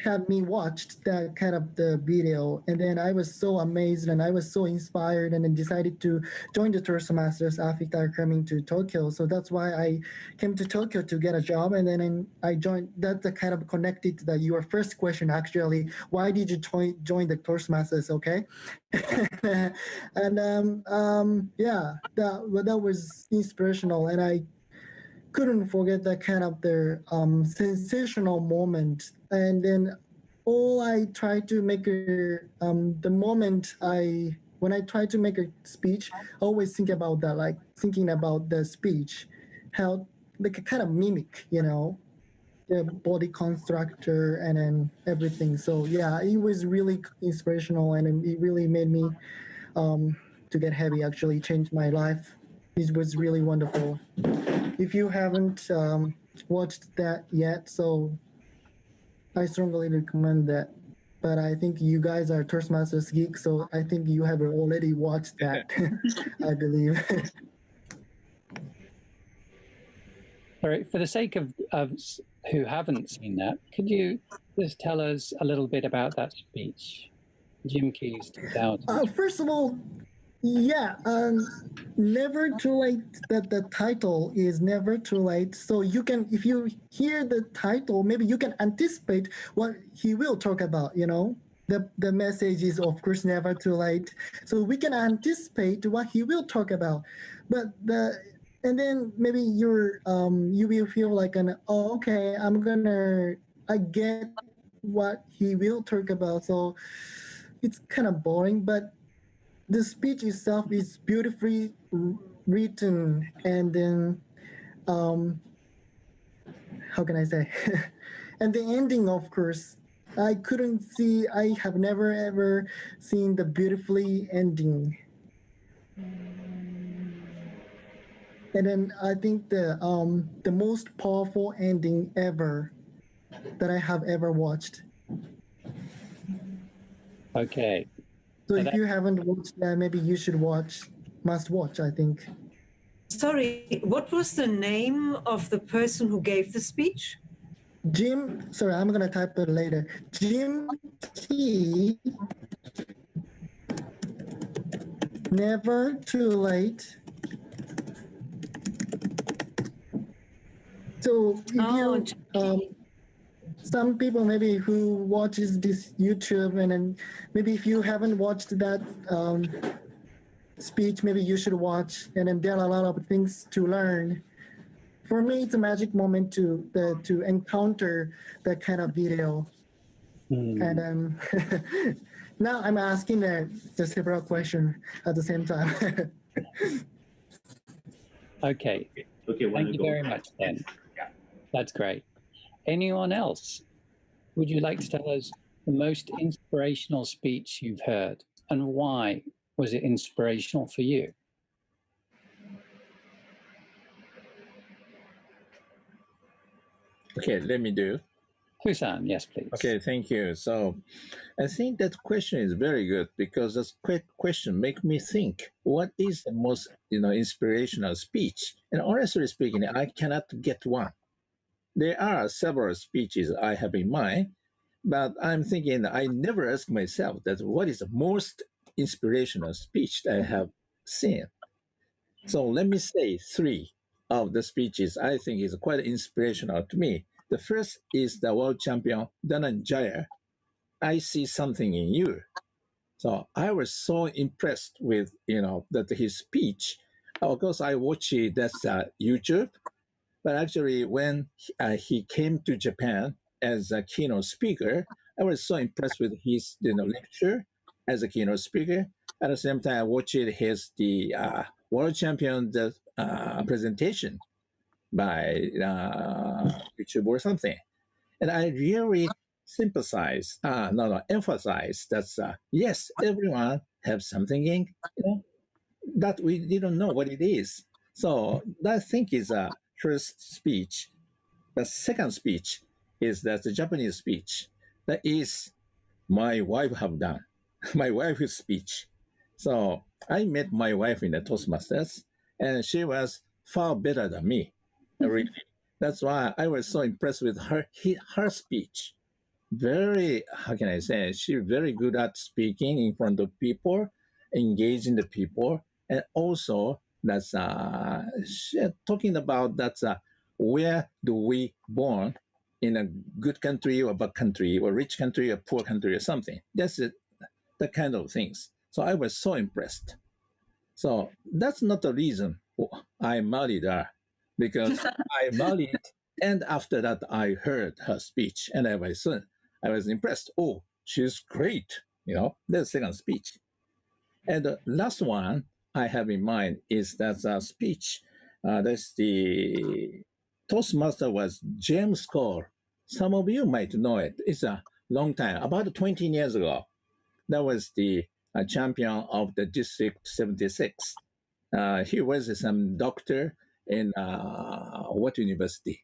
had me watched that kind of the video, and then I was so amazed and I was so inspired, and then decided to join the Toastmasters after coming to Tokyo. So that's why I came to Tokyo to get a job, and then I joined. That's the kind of connected to your first question actually. Why did you join the Toastmasters? Okay, and that was inspirational, and I couldn't forget that kind of their sensational moment. And then I tried to make the moment when I try to make a speech, I always think about that, like thinking about the speech, how like a kind of mimic, you know, the body constructor and then everything. So yeah, it was really inspirational, and it really made me to get heavy, actually changed my life. It was really wonderful. If you haven't watched that yet, so I strongly recommend that. But I think you guys are Toastmasters geeks, so I think you have already watched that, I believe. All right, for the sake of who haven't seen that, could you just tell us a little bit about that speech? Jim Key's 2000. First of all, yeah, Never Too Late, that the title is Never Too Late. So you can, if you hear the title, maybe you can anticipate what he will talk about, you know? The message is, of course, never too late. So we can anticipate what he will talk about. But and then maybe you will feel like okay, I get what he will talk about. So it's kind of boring, but the speech itself is beautifully written, and then how can I say? And the ending, of course, I have never ever seen the beautifully ending. And then I think the most powerful ending ever that I have ever watched. Okay. So if you haven't watched that, maybe you should must watch, I think. Sorry, what was the name of the person who gave the speech? Sorry, I'm going to type it later. Jim T. Never Too Late. So if some people maybe who watches this YouTube, and then maybe if you haven't watched that speech, maybe you should watch. And then there are a lot of things to learn. For me, it's a magic moment to encounter that kind of video. And now I'm asking the several questions at the same time. Okay. Thank you very much, then. That's great. Anyone else? Would you like to tell us the most inspirational speech you've heard, and why was it inspirational for you? Okay, let me do. Husan, yes, please. Okay, thank you. So I think that question is very good because this quick question make me think, what is the most, inspirational speech? And honestly speaking, I cannot get one. There are several speeches I have in mind, but I'm thinking I never ask myself that what is the most inspirational speech that I have seen. So let me say three of the speeches I think is quite inspirational to me. The first is the world champion, Dhananjaya. I see something in you. So I was so impressed with, that his speech. Of course, I watch it, that's YouTube. But actually, when he came to Japan as a keynote speaker, I was so impressed with his lecture as a keynote speaker. At the same time, I watched the world champion presentation by YouTube or something. And I really emphasize that, yes, everyone has something in, that we didn't know what it is. So that I think is a first speech. The second speech is that the Japanese speech that is my wife have done, my wife's speech. So I met my wife in the Toastmasters, and she was far better than me. Really. That's why I was so impressed with her speech. Very, how can I say, she's very good at speaking in front of people, engaging the people, and also that's talking about that's where do we born in a good country or bad country or rich country or poor country or something. That's it, the kind of things. So I was so impressed. So that's not the reason I married her, because I married and after that I heard her speech and I was impressed. Oh, she's great. That's the second speech. And the last one I have in mind is that speech. That's the Toastmaster was James Cole. Some of you might know it. It's a long time, about 20 years ago. That was the champion of the District 76. He was some doctor in what university?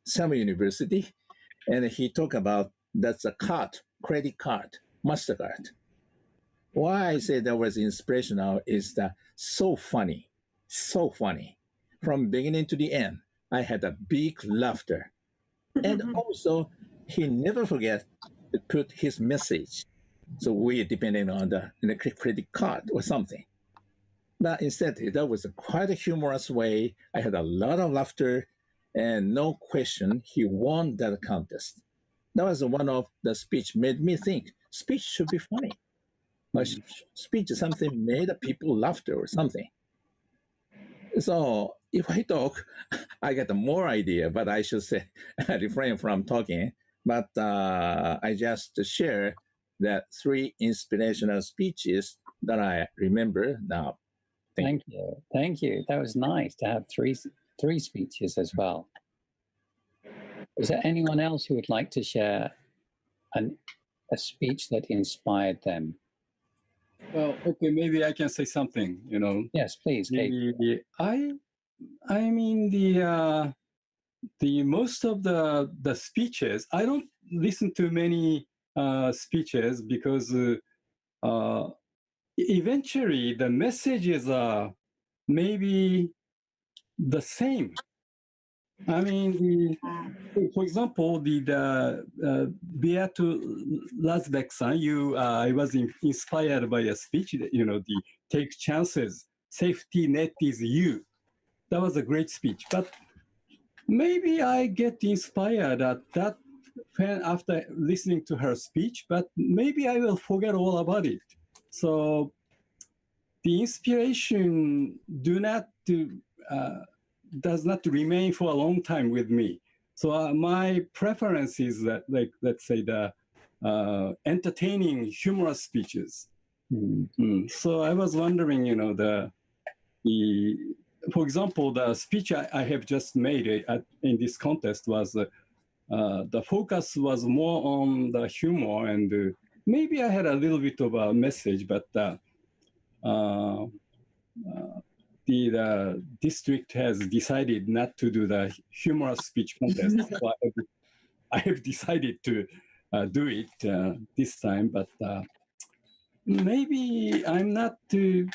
Some university. And he talked about that's a card, credit card, MasterCard. Why I say that was inspirational is that so funny. From beginning to the end, I had a big laughter. And also, he never forget to put his message. So we depending on the credit card or something. But instead, that was quite a humorous way. I had a lot of laughter, and no question, he won that contest. That was one of the speech made me think, speech should be funny. Speech is something made people laughter or something. So if I talk, I get more idea, but I should say refrain from talking. But I just share that three inspirational speeches that I remember now. Thank you. That was nice to have three speeches as well. Is there anyone else who would like to share a speech that inspired them? Well, okay, maybe I can say something. Yes, please. I mean the most of the speeches. I don't listen to many speeches because eventually the messages are maybe the same. I mean, for example, the Beato Lazbek-san, I was inspired by a speech, the take chances, safety net is you. That was a great speech. But maybe I get inspired at that after listening to her speech, but maybe I will forget all about it. So the inspiration does not remain for a long time with me. So my preference is that, like, let's say the entertaining, humorous speeches. So I was wondering, for example, the speech I have just made in this contest was the focus was more on the humor, and maybe I had a little bit of a message, but the district has decided not to do the humorous speech contest. So I have decided to do it this time, but maybe I'm not too.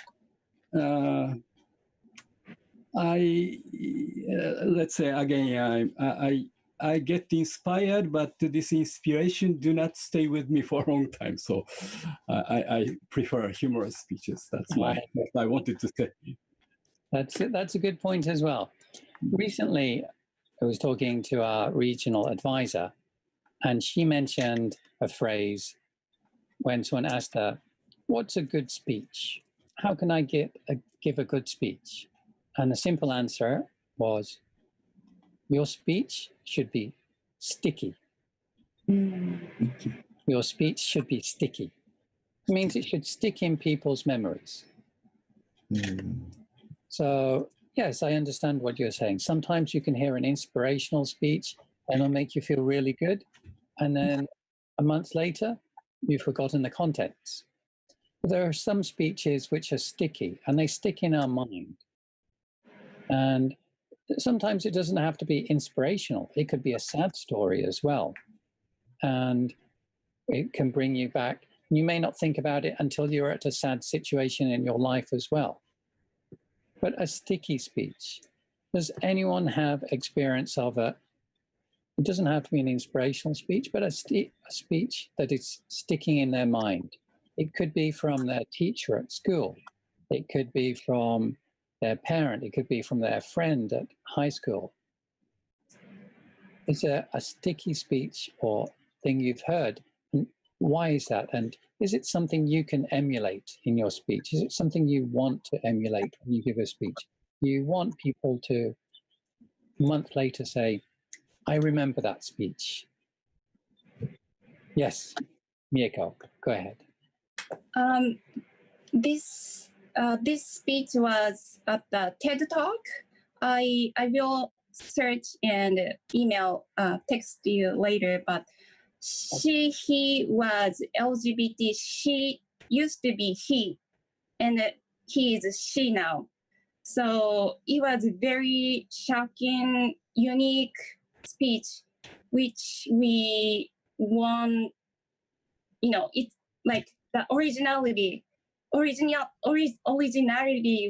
Let's say again, I get inspired, but this inspiration do not stay with me for a long time. So I prefer humorous speeches. That's what I wanted to say. That's a good point as well. Recently, I was talking to our regional advisor, and she mentioned a phrase when someone asked her, "What's a good speech? How can I give a good speech?" And the simple answer was, your speech should be sticky. Your speech should be sticky. It means it should stick in people's memories. So, yes, I understand what you're saying. Sometimes you can hear an inspirational speech and it'll make you feel really good. And then a month later, you've forgotten the contents. But there are some speeches which are sticky and they stick in our mind. And sometimes it doesn't have to be inspirational. It could be a sad story as well. And it can bring you back. You may not think about it until you're at a sad situation in your life as well. But a sticky speech, does anyone have experience of it doesn't have to be an inspirational speech, but a speech that is sticking in their mind? It could be from their teacher at school. It could be from their parent. It could be from their friend at high school. Is there a sticky speech or thing you've heard? And why is that? And is it something you can emulate in your speech? Is it something you want to emulate when you give a speech? You want people to, a month later, say, I remember that speech. Yes, Mieko, go ahead. This speech was at the TED Talk. I will search and email, text you later, but he was LGBT. She used to be he, and he is she now. So it was very shocking, unique speech, which we want, it's like the originality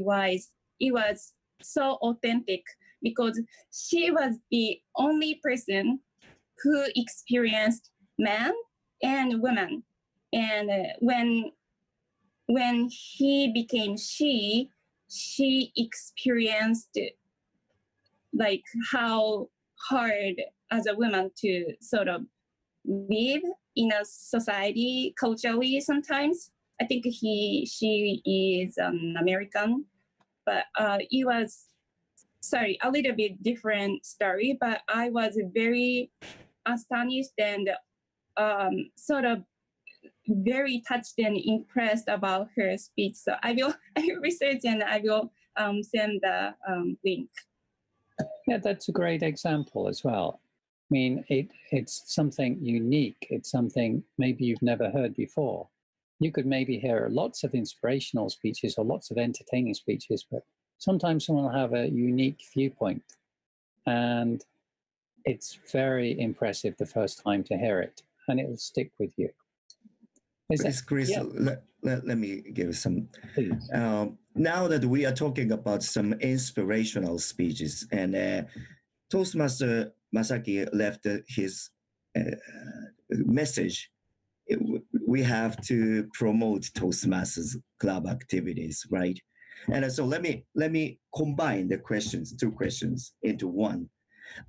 wise, it was so authentic because she was the only person who experienced man and woman. And when he became she experienced like how hard as a woman to sort of live in a society culturally sometimes. I think she is an American, but it was, a little bit different story, but I was very astonished and sort of very touched and impressed about her speech. So I will research and I will send the link. Yeah, that's a great example as well. I mean, it's something unique. It's something maybe you've never heard before. You could maybe hear lots of inspirational speeches or lots of entertaining speeches, but sometimes someone will have a unique viewpoint. And it's very impressive the first time to hear it, and it will stick with you. Chris, yeah. let me give some. Now that we are talking about some inspirational speeches, and Toastmaster Masaki left his message, we have to promote Toastmasters club activities, right? And so let me combine the two questions into one.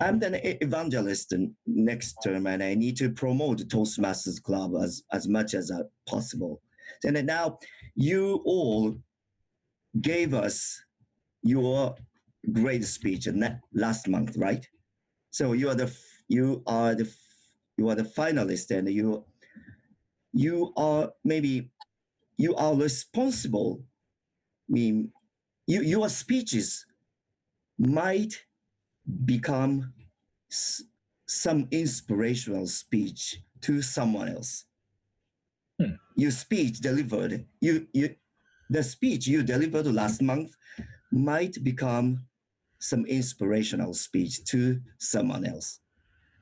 I'm an evangelist next term, and I need to promote Toastmasters Club as much as possible. And now you all gave us your great speech last month, right? So you are the finalist, and you are responsible. I mean, your speeches might become some inspirational speech to someone else. Your speech delivered, the speech you delivered last month might become some inspirational speech to someone else.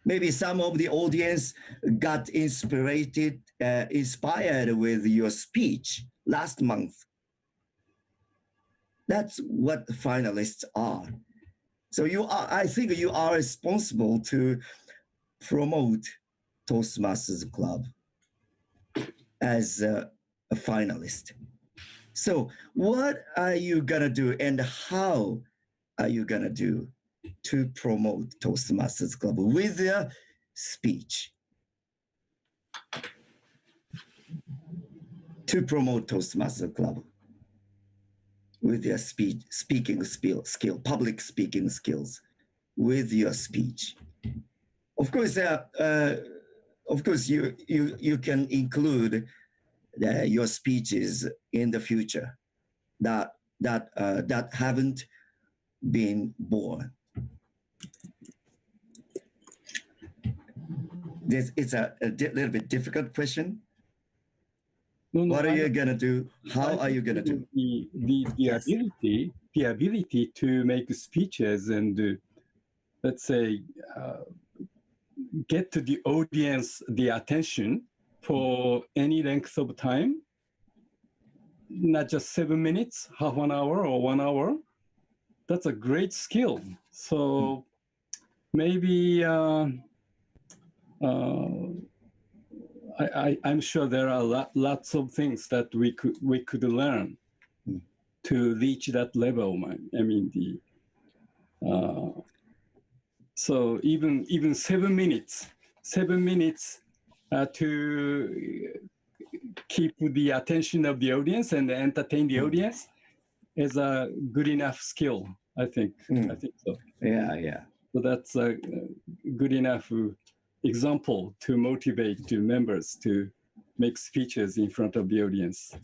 Maybe some of the audience got inspired with your speech last month. That's what finalists are. So I think you are responsible to promote Toastmasters Club as a finalist. So what are you gonna do and how are you gonna do to promote Toastmasters Club with your speech? To promote Toastmasters Club with your speaking skill, public speaking skills, with your speech. Of course, you can include your speeches in the future that haven't been born. It's a little bit difficult question. What are you gonna do? How are you gonna do? The ability to make speeches and let's say get to the audience the attention for any length of time, not just 7 minutes, half an hour or 1 hour. That's a great skill. So maybe I'm sure there are lots of things that we could learn to reach that level. I mean, so even 7 minutes to keep the attention of the audience and entertain the audience is a good enough skill, I think. I think so. Yeah. So that's a good enough example to motivate the members to make speeches in front of the audience.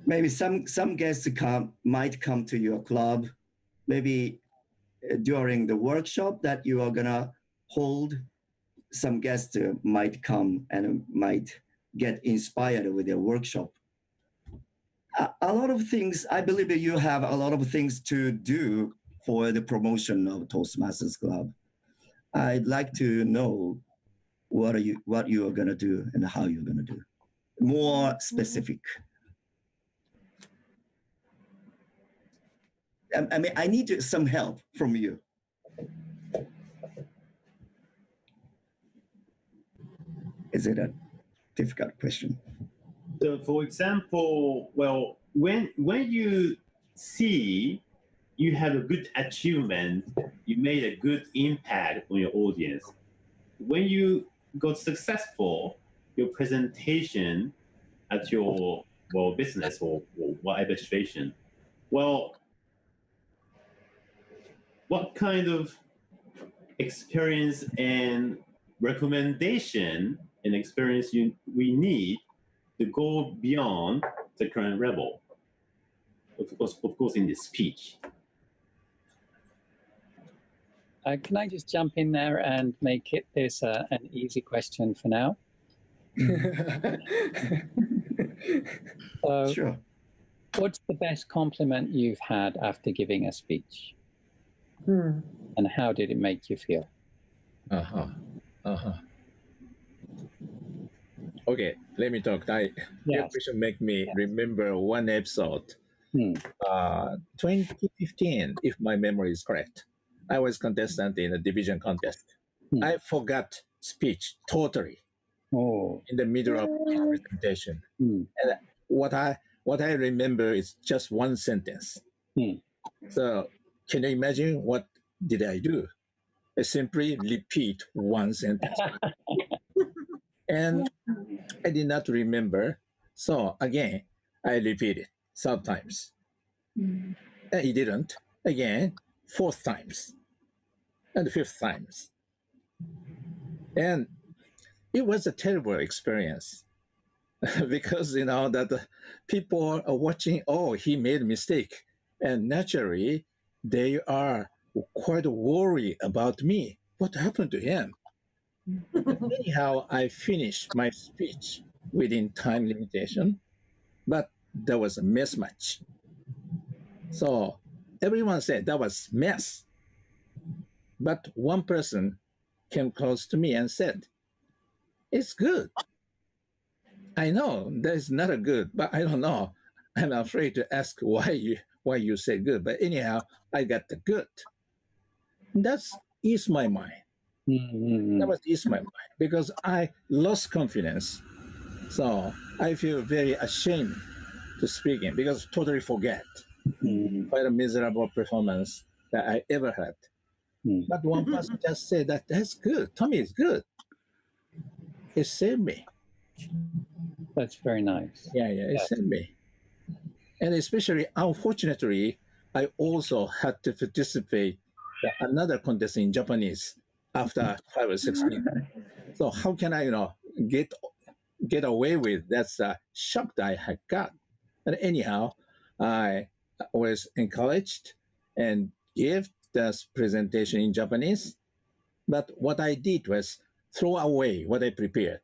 Maybe some guests might come to your club, maybe during the workshop that you are gonna hold. Some guests might come and might get inspired with your workshop. A lot of things, I believe that you have a lot of things to do for the promotion of Toastmasters Club. I'd like to know what you are gonna do and how you're gonna do. More specific. I mean, I need some help from you. Is it a difficult question? So, for example, well, when you see you have a good achievement, you made a good impact on your audience. When you got successful, your presentation at your business or whatever situation, well, what kind of experience and recommendation and experience we need to go beyond the current level? Of course, in the speech. Can I just jump in there and make it this an easy question for now? So, sure. What's the best compliment you've had after giving a speech? And how did it make you feel? Okay, let me talk. Your question make me remember one episode. 2015, if my memory is correct. I was contestant in a division contest. I forgot speech totally in the middle of the presentation. And what I remember is just one sentence. So can you imagine what did I do? I simply repeat one sentence. And I did not remember. So again, I repeated sometimes. And he didn't. Again, 4th times. And 5th times. And it was a terrible experience. Because, that people are watching, he made a mistake. And naturally, they are quite worried about me. What happened to him? Anyhow, I finished my speech within time limitation, but there was a mismatch. So everyone said that was mess. But one person came close to me and said, it's good. I know that is not a good, but I don't know. I'm afraid to ask why you say good. But anyhow, I got the good. That's eased my mind. That was eased my mind because I lost confidence. So I feel very ashamed to speaking because totally forget. Quite a miserable performance that I ever had. But one person just said that that's good. Tommy is good. It saved me. That's very nice. Yeah, it saved me. And especially, unfortunately, I also had to participate in another contest in Japanese after 5 or 6 minutes. So how can I, get away with that's a shock that I had got. But anyhow, I was encouraged and gave this presentation in Japanese. But what I did was throw away what I prepared.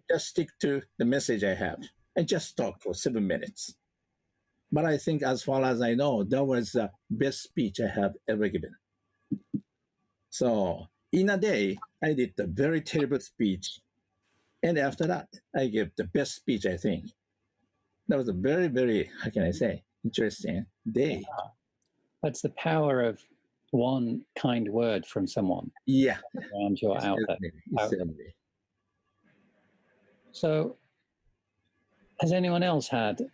Just stick to the message I have and just talk for 7 minutes. But I think as far as I know, that was the best speech I have ever given. So in a day, I did a very terrible speech. And after that, I gave the best speech, I think. That was a very, very, how can I say, interesting day. That's the power of one kind word from someone. Yeah. Around your outlet. So has anyone else had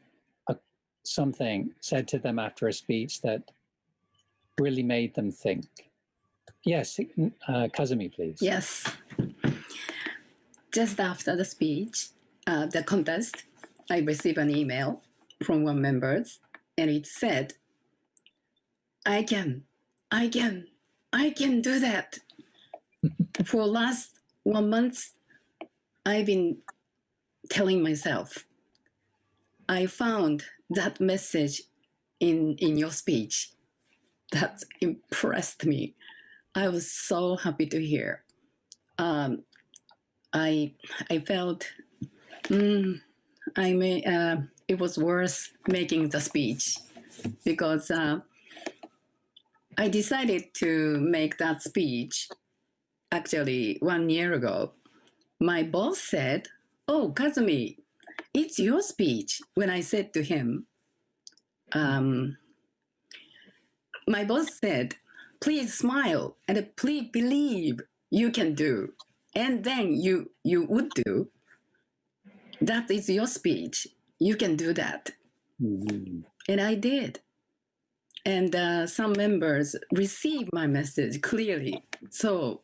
something said to them after a speech that really made them think? Yes, Kazumi, please. Yes. Just after the speech, the contest, I received an email from one member, and it said, I can do that. For last 1 month, I've been telling myself, I found that message in your speech. That impressed me. I was so happy to hear. I felt it was worth making the speech because I decided to make that speech actually 1 year ago. My boss said, "Oh, Kazumi, it's your speech." When I said to him, my boss said, "Please smile and please believe you can do." And then you would do. That is your speech. You can do that. And I did. And some members received my message clearly. So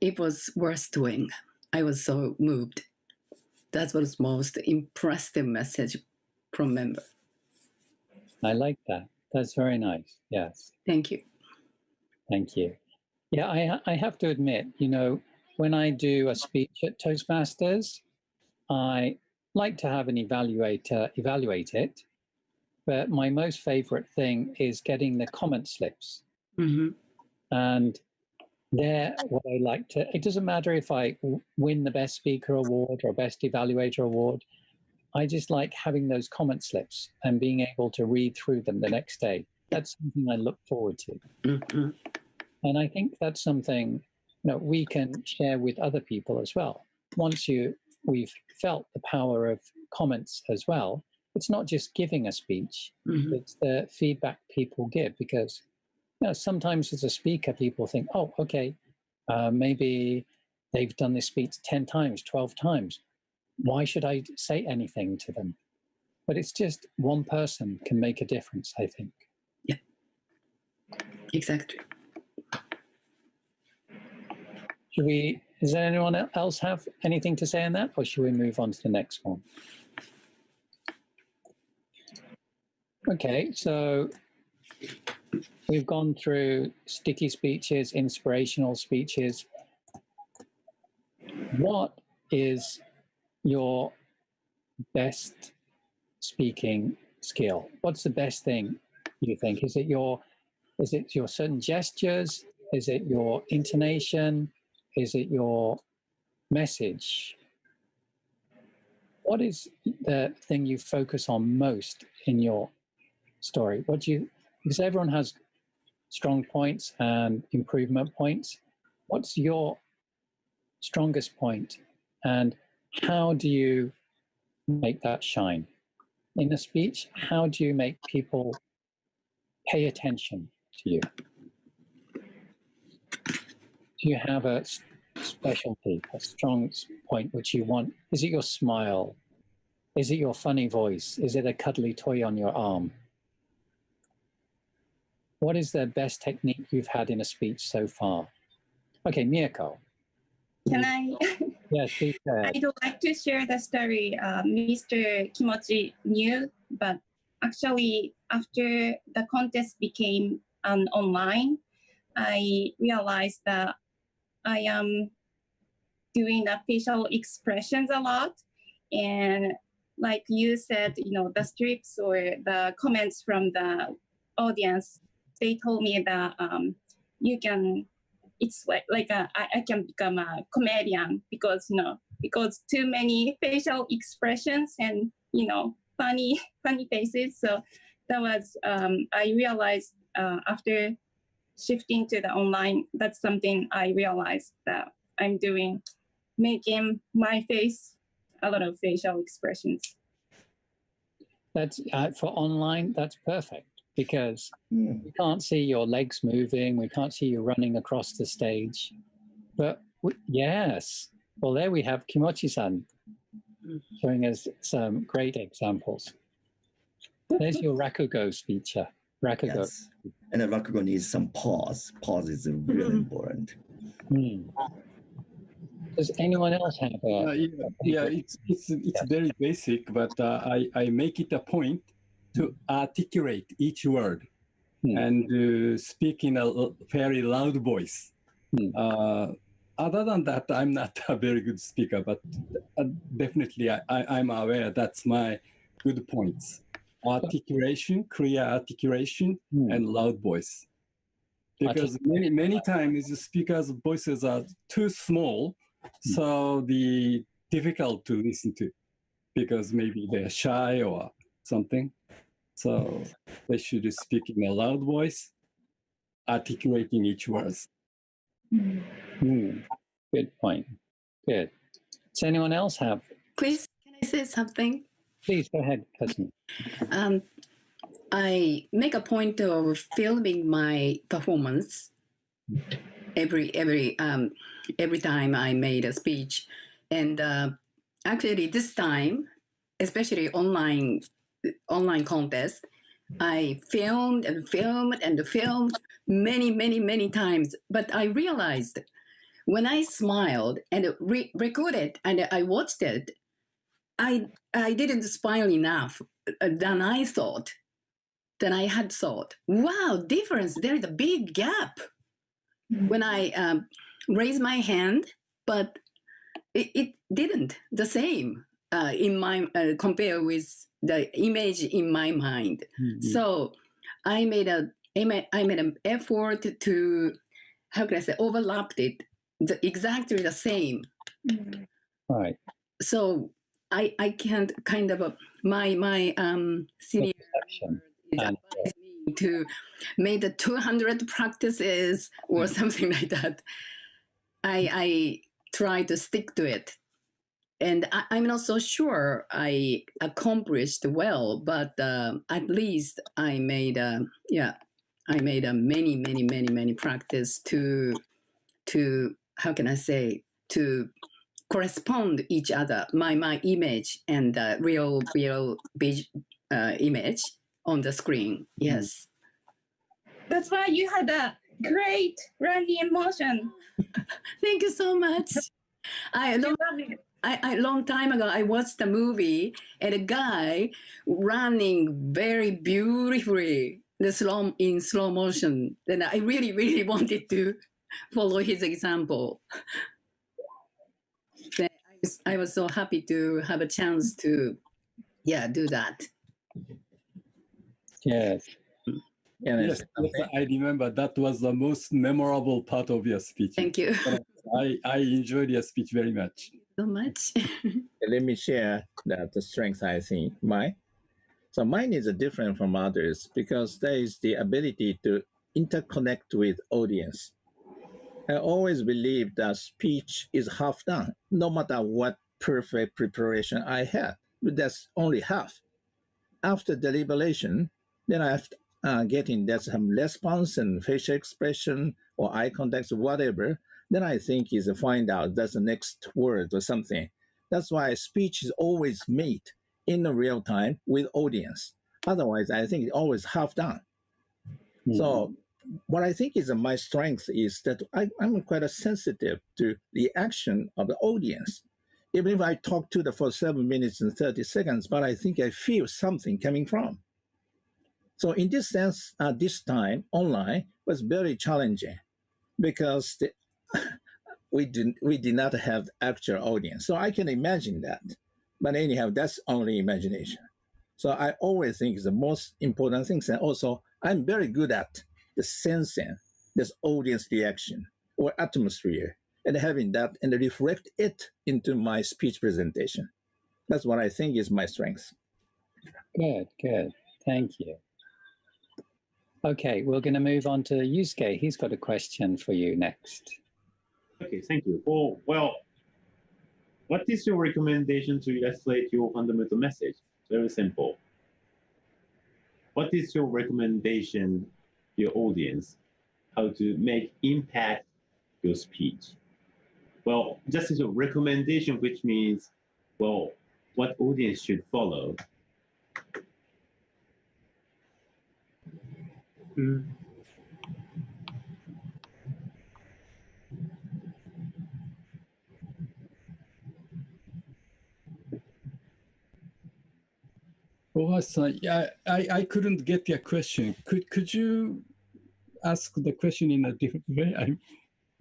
it was worth doing. I was so moved. That was most impressive message from member. I like that. That's very nice. Yes. Thank you. Thank you. Yeah, I have to admit, when I do a speech at Toastmasters, I like to have an evaluator evaluate it. But my most favorite thing is getting the comment slips. And what I like to, it doesn't matter if I win the Best Speaker Award or Best Evaluator Award. I just like having those comment slips and being able to read through them the next day. That's something I look forward to. And I think that's something we can share with other people as well. Once we've felt the power of comments as well, it's not just giving a speech, it's the feedback people give. Because sometimes as a speaker, people think, oh, okay, maybe they've done this speech 10 times, 12 times. Why should I say anything to them? But it's just one person can make a difference, I think. Yeah, exactly. Does anyone else have anything to say on that, or should we move on to the next one? Okay, so we've gone through sticky speeches, inspirational speeches. What is your best speaking skill? What's the best thing you think? Is it your Is it your certain gestures? Is it your intonation? Is it your message? What is the thing you focus on most in your story? Because everyone has strong points and improvement points. What's your strongest point, and how do you make that shine? In a speech, how do you make people pay attention to you? Do you have a specialty, a strong point which you want? Is it your smile? Is it your funny voice? Is it a cuddly toy on your arm? What is the best technique you've had in a speech so far? Okay, Miyako. Can I? Yes, please go ahead. I'd like to share the story Mr. Kimochi knew, but actually after the contest became online, I realized that I am doing the facial expressions a lot. And like you said, the strips or the comments from the audience, they told me that you can, it's like I can become a comedian because too many facial expressions and funny faces. So that was I realized after shifting to the online, that's something I realized that I'm doing, making my face a lot of facial expressions. That's for online, that's perfect, because we can't see your legs moving, we can't see you running across the stage. But yes, well, there we have Kimochi-san showing us some great examples. There's your Rakugo speecher. Rakugo. Yes. And a Rakugo needs some pause. Pause is really important. Does anyone else have a? It's very basic, but I make it a point to articulate each word and speak in a very loud voice. Other than that, I'm not a very good speaker, but definitely I'm aware that's my good points. Articulation, clear articulation, and loud voice. Because many times the speakers' voices are too small, so the difficult to listen to, because maybe they're shy or something. So they should speak in a loud voice, articulating each word. Good point. Good. Does anyone else have? Please, can I say something? Please go ahead, Kasumi. I make a point of filming my performance every time I made a speech, and actually this time, especially online contest, I filmed many times. But I realized when I smiled and recorded and I watched it, I didn't smile enough than I thought. Than I had thought. Wow, difference! There is a big gap when I raised my hand, but it didn't the same in my compare with the image in my mind. So I made an effort to, how can I say, overlapped it exactly the same. Right. So I can't kind of my senior advised me to make the 200 practices or something like that. I try to stick to it, and I'm not so sure I accomplished well, but at least I made many practice to how can I say, to correspond each other, my image and the real image on the screen. Yes. That's why you had a great running emotion. Thank you so much. A long time ago, I watched a movie and a guy running very beautifully in slow motion. And I really wanted to follow his example. I was so happy to have a chance to do that. Yes. And Yes, I remember that was the most memorable part of your speech. Thank you I enjoyed your speech very much. so much. let me share the strength I think mine. So mine is different from others because there is the ability to interconnect with audience. I always believe that speech is half done, no matter what perfect preparation I had. But that's only half. After deliberation, then I have getting that some response and facial expression or eye contact, whatever. Then I think is find out that's the next word or something. That's why speech is always made in the real time with audience. Otherwise, I think it's always half done. Mm-hmm. So what I think is my strength is that I'm quite sensitive to the action of the audience. Even if I talk to them for 7 minutes and 30 seconds, but I think I feel something coming from. So in this sense, this time online was very challenging because we did not have actual audience. So I can imagine that. But anyhow, that's only imagination. So I always think the most important things, and also I'm very good at the sensing this audience reaction or atmosphere and having that and reflect it into my speech presentation. That's what I think is my strength. Good. Thank you. Okay, we're going to move on to Yusuke. He's got a question for you next. Okay, thank you. Well, what is your recommendation to illustrate your fundamental message? Very simple. What is your recommendation to your audience? How to make impact your speech? Well, just as a recommendation, which means, well, what audience should follow? Yeah, I couldn't get your question. Could you ask the question in a different way?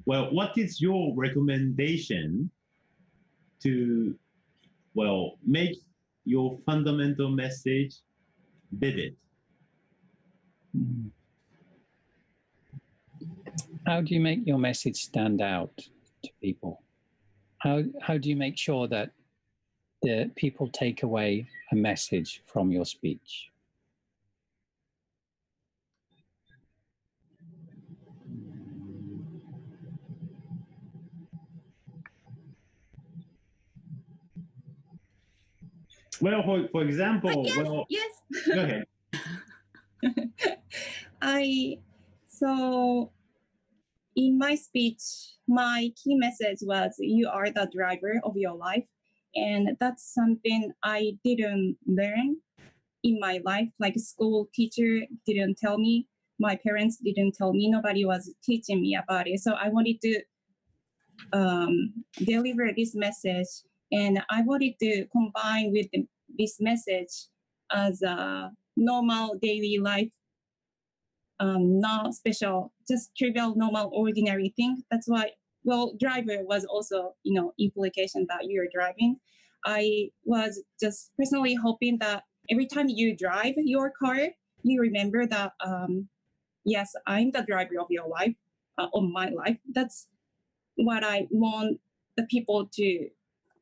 Well, what is your recommendation to, well, make your fundamental message vivid? How do you make your message stand out to people? How do you make sure that the people take away a message from your speech? Well, for example, yes. Go ahead. So in my speech, my key message was you are the driver of your life. And that's something I didn't learn in my life. Like school teacher didn't tell me, my parents didn't tell me, nobody was teaching me about it. So I wanted to deliver this message, and I wanted to combine with this message as a normal daily life, not special, just trivial, normal, ordinary thing. That's why, well, driver was also, implication that you're driving. I was just personally hoping that every time you drive your car, you remember that, yes, I'm the driver of your life, of my life. That's what I want the people to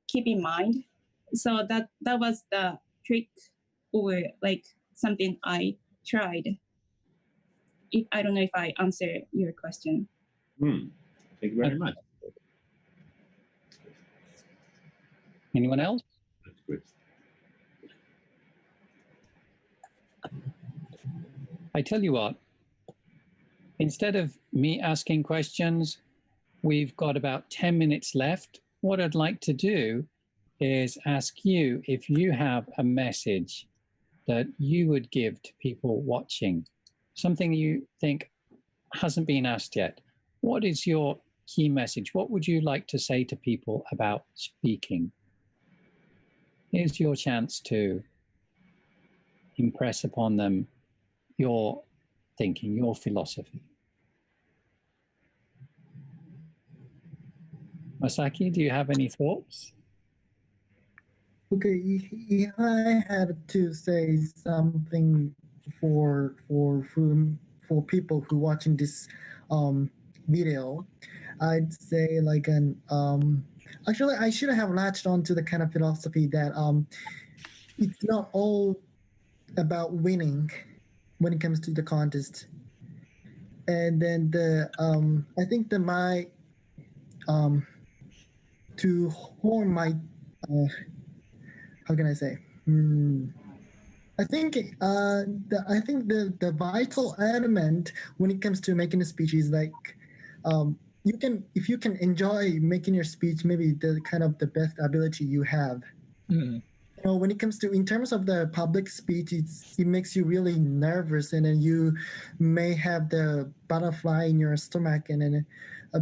keep in mind. So that was the trick, or like something I tried. I don't know if I answer your question. Thank you very much. Anyone else? That's great. I tell you what, instead of me asking questions, we've got about 10 minutes left. What I'd like to do is ask you if you have a message that you would give to people watching, something you think hasn't been asked yet. What is your key message? What would you like to say to people about speaking? Here's your chance to impress upon them your thinking, your philosophy. Masaki, do you have any thoughts? Okay, if I had to say something for for people who watching this video, I'd say like an actually I should have latched onto the kind of philosophy that it's not all about winning when it comes to the contest. And then I think that my to hone my how can I say? I think the vital element when it comes to making a speech is like if you can enjoy making your speech, maybe the kind of the best ability you have. You know, when it comes to in terms of the public speech, it makes you really nervous, and then you may have the butterfly in your stomach, and then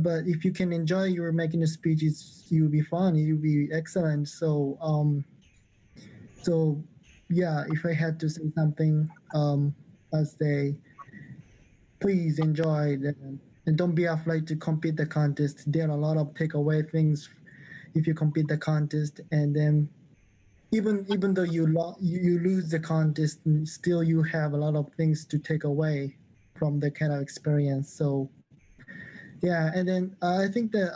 but if you can enjoy your making a speech, you'll be fun, you'll be excellent. So yeah, if I had to say something, I'd say please enjoy and don't be afraid to compete the contest. There are a lot of takeaway things if you compete the contest, and then even though you lose the contest, still you have a lot of things to take away from the kind of experience. So yeah, and then I think that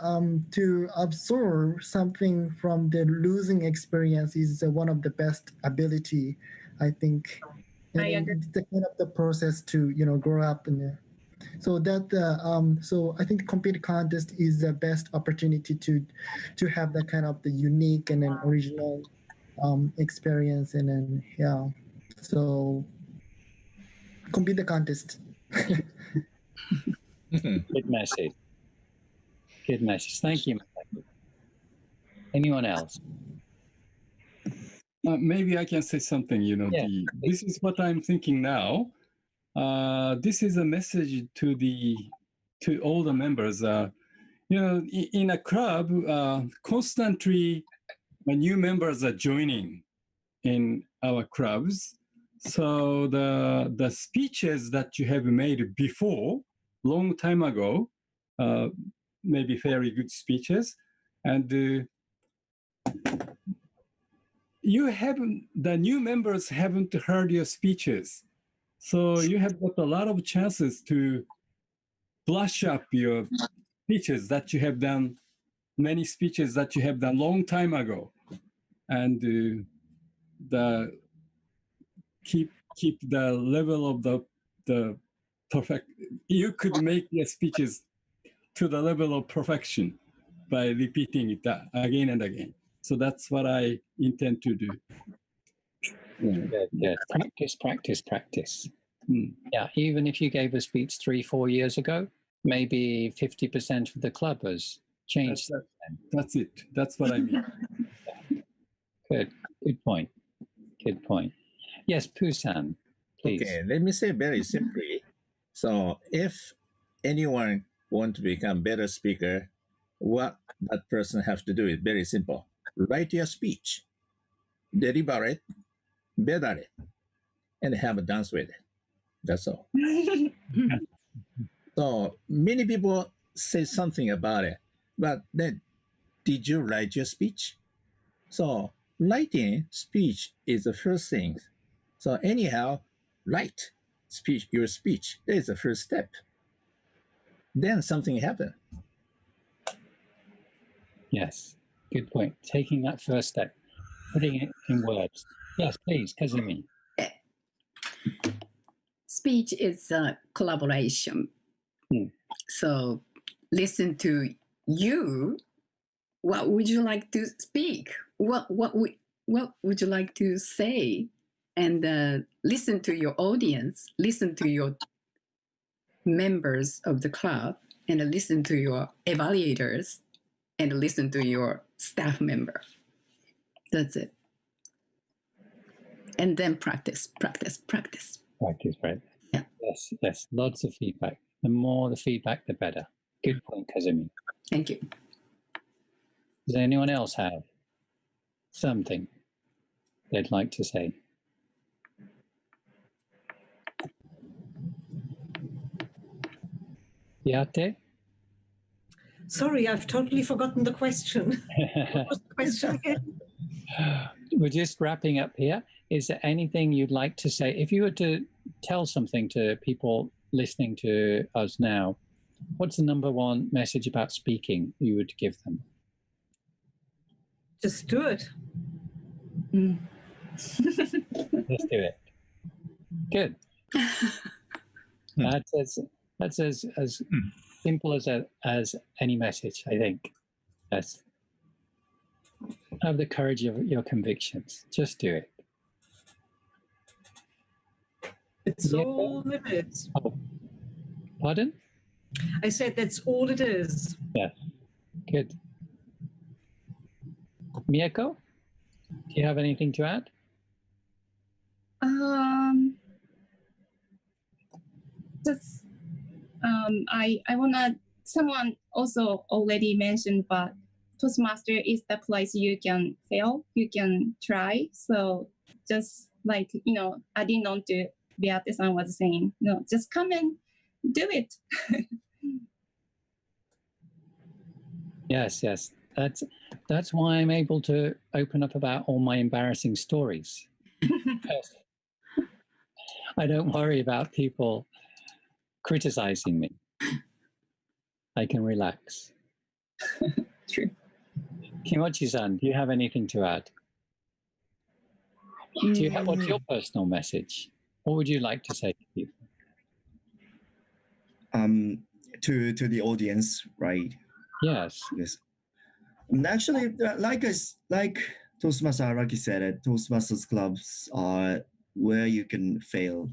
to absorb something from the losing experience is one of the best ability, I think. And I agree. it's the kind of the process to grow up in. So that so I think compete contest is the best opportunity to have that kind of the unique and then original experience, and then yeah, so compete the contest. Good message. Good message. Thank you. Anyone else? Maybe I can say something. Yeah. This is what I'm thinking now. This is a message to all the members. In a club, constantly new members are joining in our clubs. So the speeches that you have made before, long time ago, maybe very good speeches, and the new members haven't heard your speeches. So you have got a lot of chances to brush up your speeches that you have done, many speeches that you have done long time ago, and keep the level of the perfect. You could make your speeches to the level of perfection by repeating it again and again. So that's what I intend to do. Good. Practice. Yeah, even if you gave a speech 3-4 years ago, maybe 50% of the club has changed. That's it. That's what I mean. Good point. Yes, Poosan, please. Okay, let me say very simply. So if anyone want to become better speaker, what that person have to do is very simple. Write your speech, deliver it, better it, and have a dance with it. That's all. So many people say something about it, but then did you write your speech? So writing speech is the first thing. So anyhow, write your speech. That is the first step. Then something happens. Yes, good point. Taking that first step, putting it in words. Yes, please, Kazumi. Speech is a collaboration. So listen to you. What would you like to speak? What would you like to say? And listen to your audience, listen to your members of the club, and listen to your evaluators, and listen to your staff member. That's it. And then practice. Practice, right? Yeah. Yes. Lots of feedback. The more the feedback, the better. Good point, Kazumi. Thank you. Does anyone else have something they'd like to say? Yate? Sorry, I've totally forgotten the question. What was the question again? We're just wrapping up here. Is there anything you'd like to say? If you were to tell something to people listening to us now, what's the number one message about speaking you would give them? Just do it. Just do it. Good. That's as simple as any message, I think. That's have the courage of your convictions. Just do it. It's all it is. Oh, pardon? I said that's all it is. Yeah. Good. Miyako, do you have anything to add? Just I wanna. Someone also already mentioned, but Toastmaster is the place you can fail, you can try. So just like adding on to Beate-san was saying, just come and do it. Yes. That's why I'm able to open up about all my embarrassing stories. I don't worry about people criticizing me. I can relax. True. Kimochi-san, do you have anything to add? What's your personal message? What would you like to say to people? To the audience, right? Yes. And actually, like Toastmaster Araki said, Toastmasters clubs are where you can fail.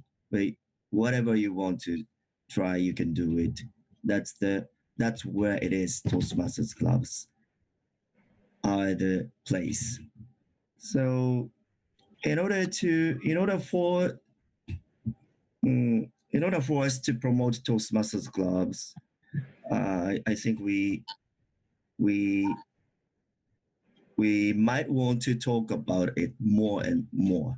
Whatever you want to try, you can do it. That's where it is. Toastmasters clubs are the place. So, in order for us to promote Toastmasters clubs, I think we might want to talk about it more and more.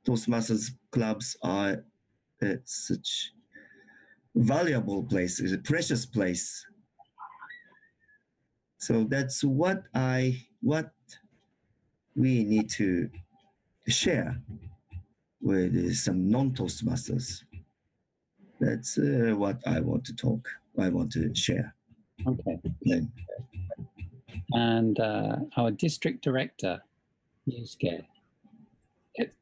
Toastmasters clubs are such valuable place, it's a precious place. So that's what we need to share with some non-Toastmasters. That's what I want to share. Okay. Yeah. And our district director, Yusuke,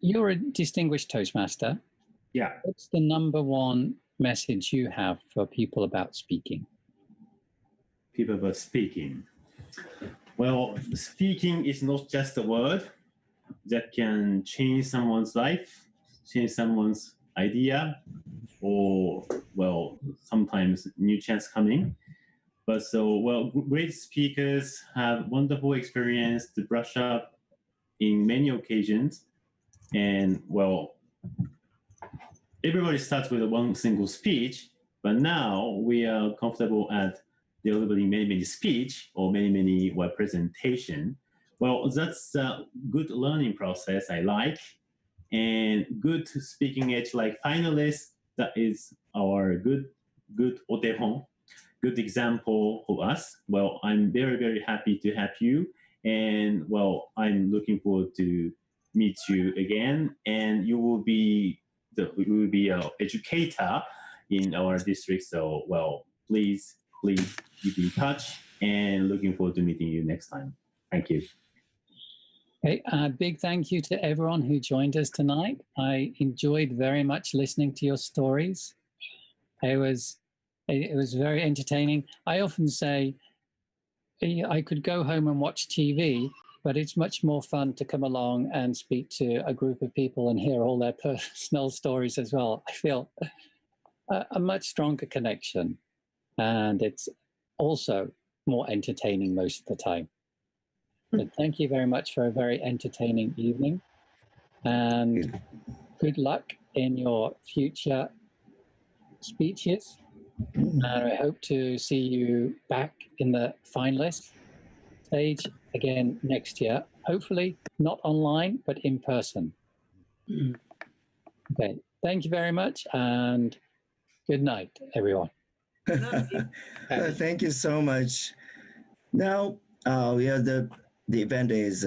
you're a distinguished Toastmaster. Yeah. What's the number one message you have for people about speaking? People about speaking. Well, speaking is not just a word that can change someone's life, change someone's idea, or, well, sometimes new chance coming. But great speakers have wonderful experience to brush up in many occasions. And, everybody starts with one single speech, but now we are comfortable at delivering many speech or many presentation. Well, that's a good learning process I like. And good speaking edge like finalists, that is our good otehon, good example for us. Well, I'm very happy to have you. And I'm looking forward to meet you again. And you will be an educator in our district. So, please keep in touch and looking forward to meeting you next time. Thank you. Okay, a big thank you to everyone who joined us tonight. I enjoyed very much listening to your stories. It was very entertaining. I often say I could go home and watch TV, but it's much more fun to come along and speak to a group of people and hear all their personal stories as well. I feel a much stronger connection, and it's also more entertaining most of the time. But thank you very much for a very entertaining evening, and good luck in your future speeches. And I hope to see you back in the finalist stage again next year. Hopefully not online, but in person. Okay, thank you very much, and good night, everyone. Thank you so much. Now, the event is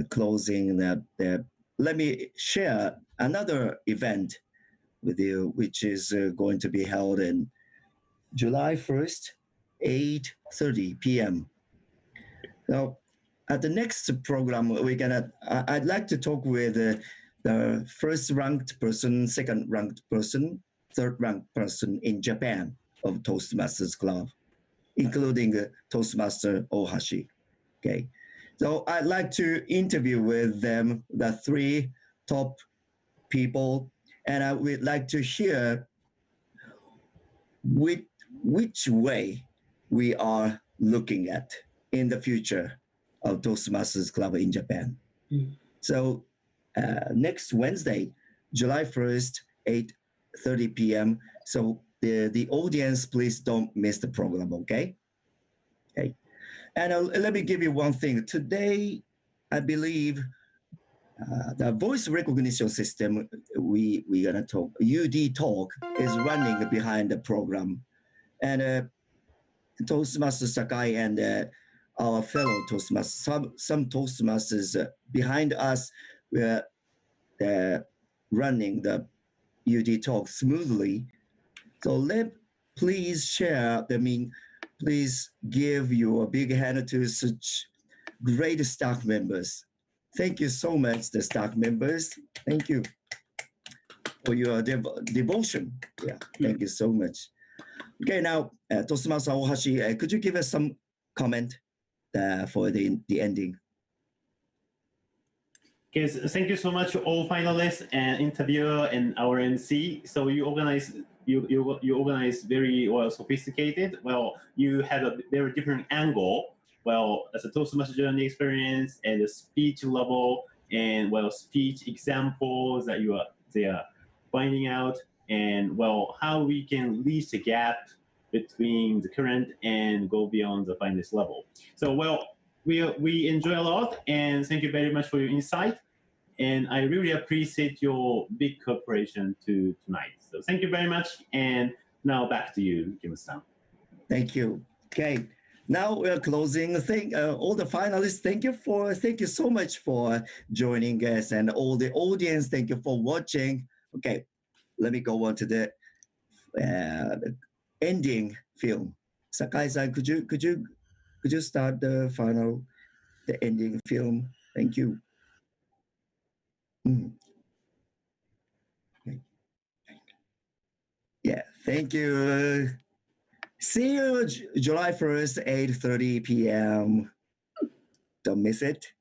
closing. let me share another event with you, which is going to be held in July 1st, 8:30 p.m. Now, at the next program, I'd like to talk with the first-ranked person, second-ranked person, third-ranked person in Japan of Toastmasters Club, including Toastmaster Ohashi. Okay, so I'd like to interview with them, the 3 top people, and I would like to hear which way we are looking at in the future of Toastmasters Club in Japan. So next Wednesday, July 1st, 8:30 p.m. So the audience, please don't miss the program, okay? Okay. And let me give you one thing. Today, I believe the voice recognition system we're gonna talk, UD Talk, is running behind the program. And Toastmaster Sakai and our fellow Toastmasters, some Toastmasters behind us were running the UD Talk smoothly. So please share, please give your big hand to such great staff members. Thank you so much, the staff members. Thank you for your devotion. Yeah, thank you so much. Okay, now, Toastmaster Ohashi, could you give us some comment for the ending? Yes, thank you so much, all finalists and interviewer and our MC. So you organize very well sophisticated. Well, you have a very different angle. Well, as a Toastmaster journey experience and the speech level and speech examples that they are finding out, and how we can reach the gap between the current and go beyond the finalist level. So we enjoy a lot, and thank you very much for your insight. And I really appreciate your big cooperation tonight. So thank you very much. And now back to you, Kim-san. Thank you. Okay. Now we're closing. All the finalists, thank you so much for joining us, and all the audience, thank you for watching. Okay, let me go on to the ending film. Sakai-san, could you start the ending film? Thank you. Okay. Yeah, thank you. See you July 1st, 8:30 p.m. Don't miss it.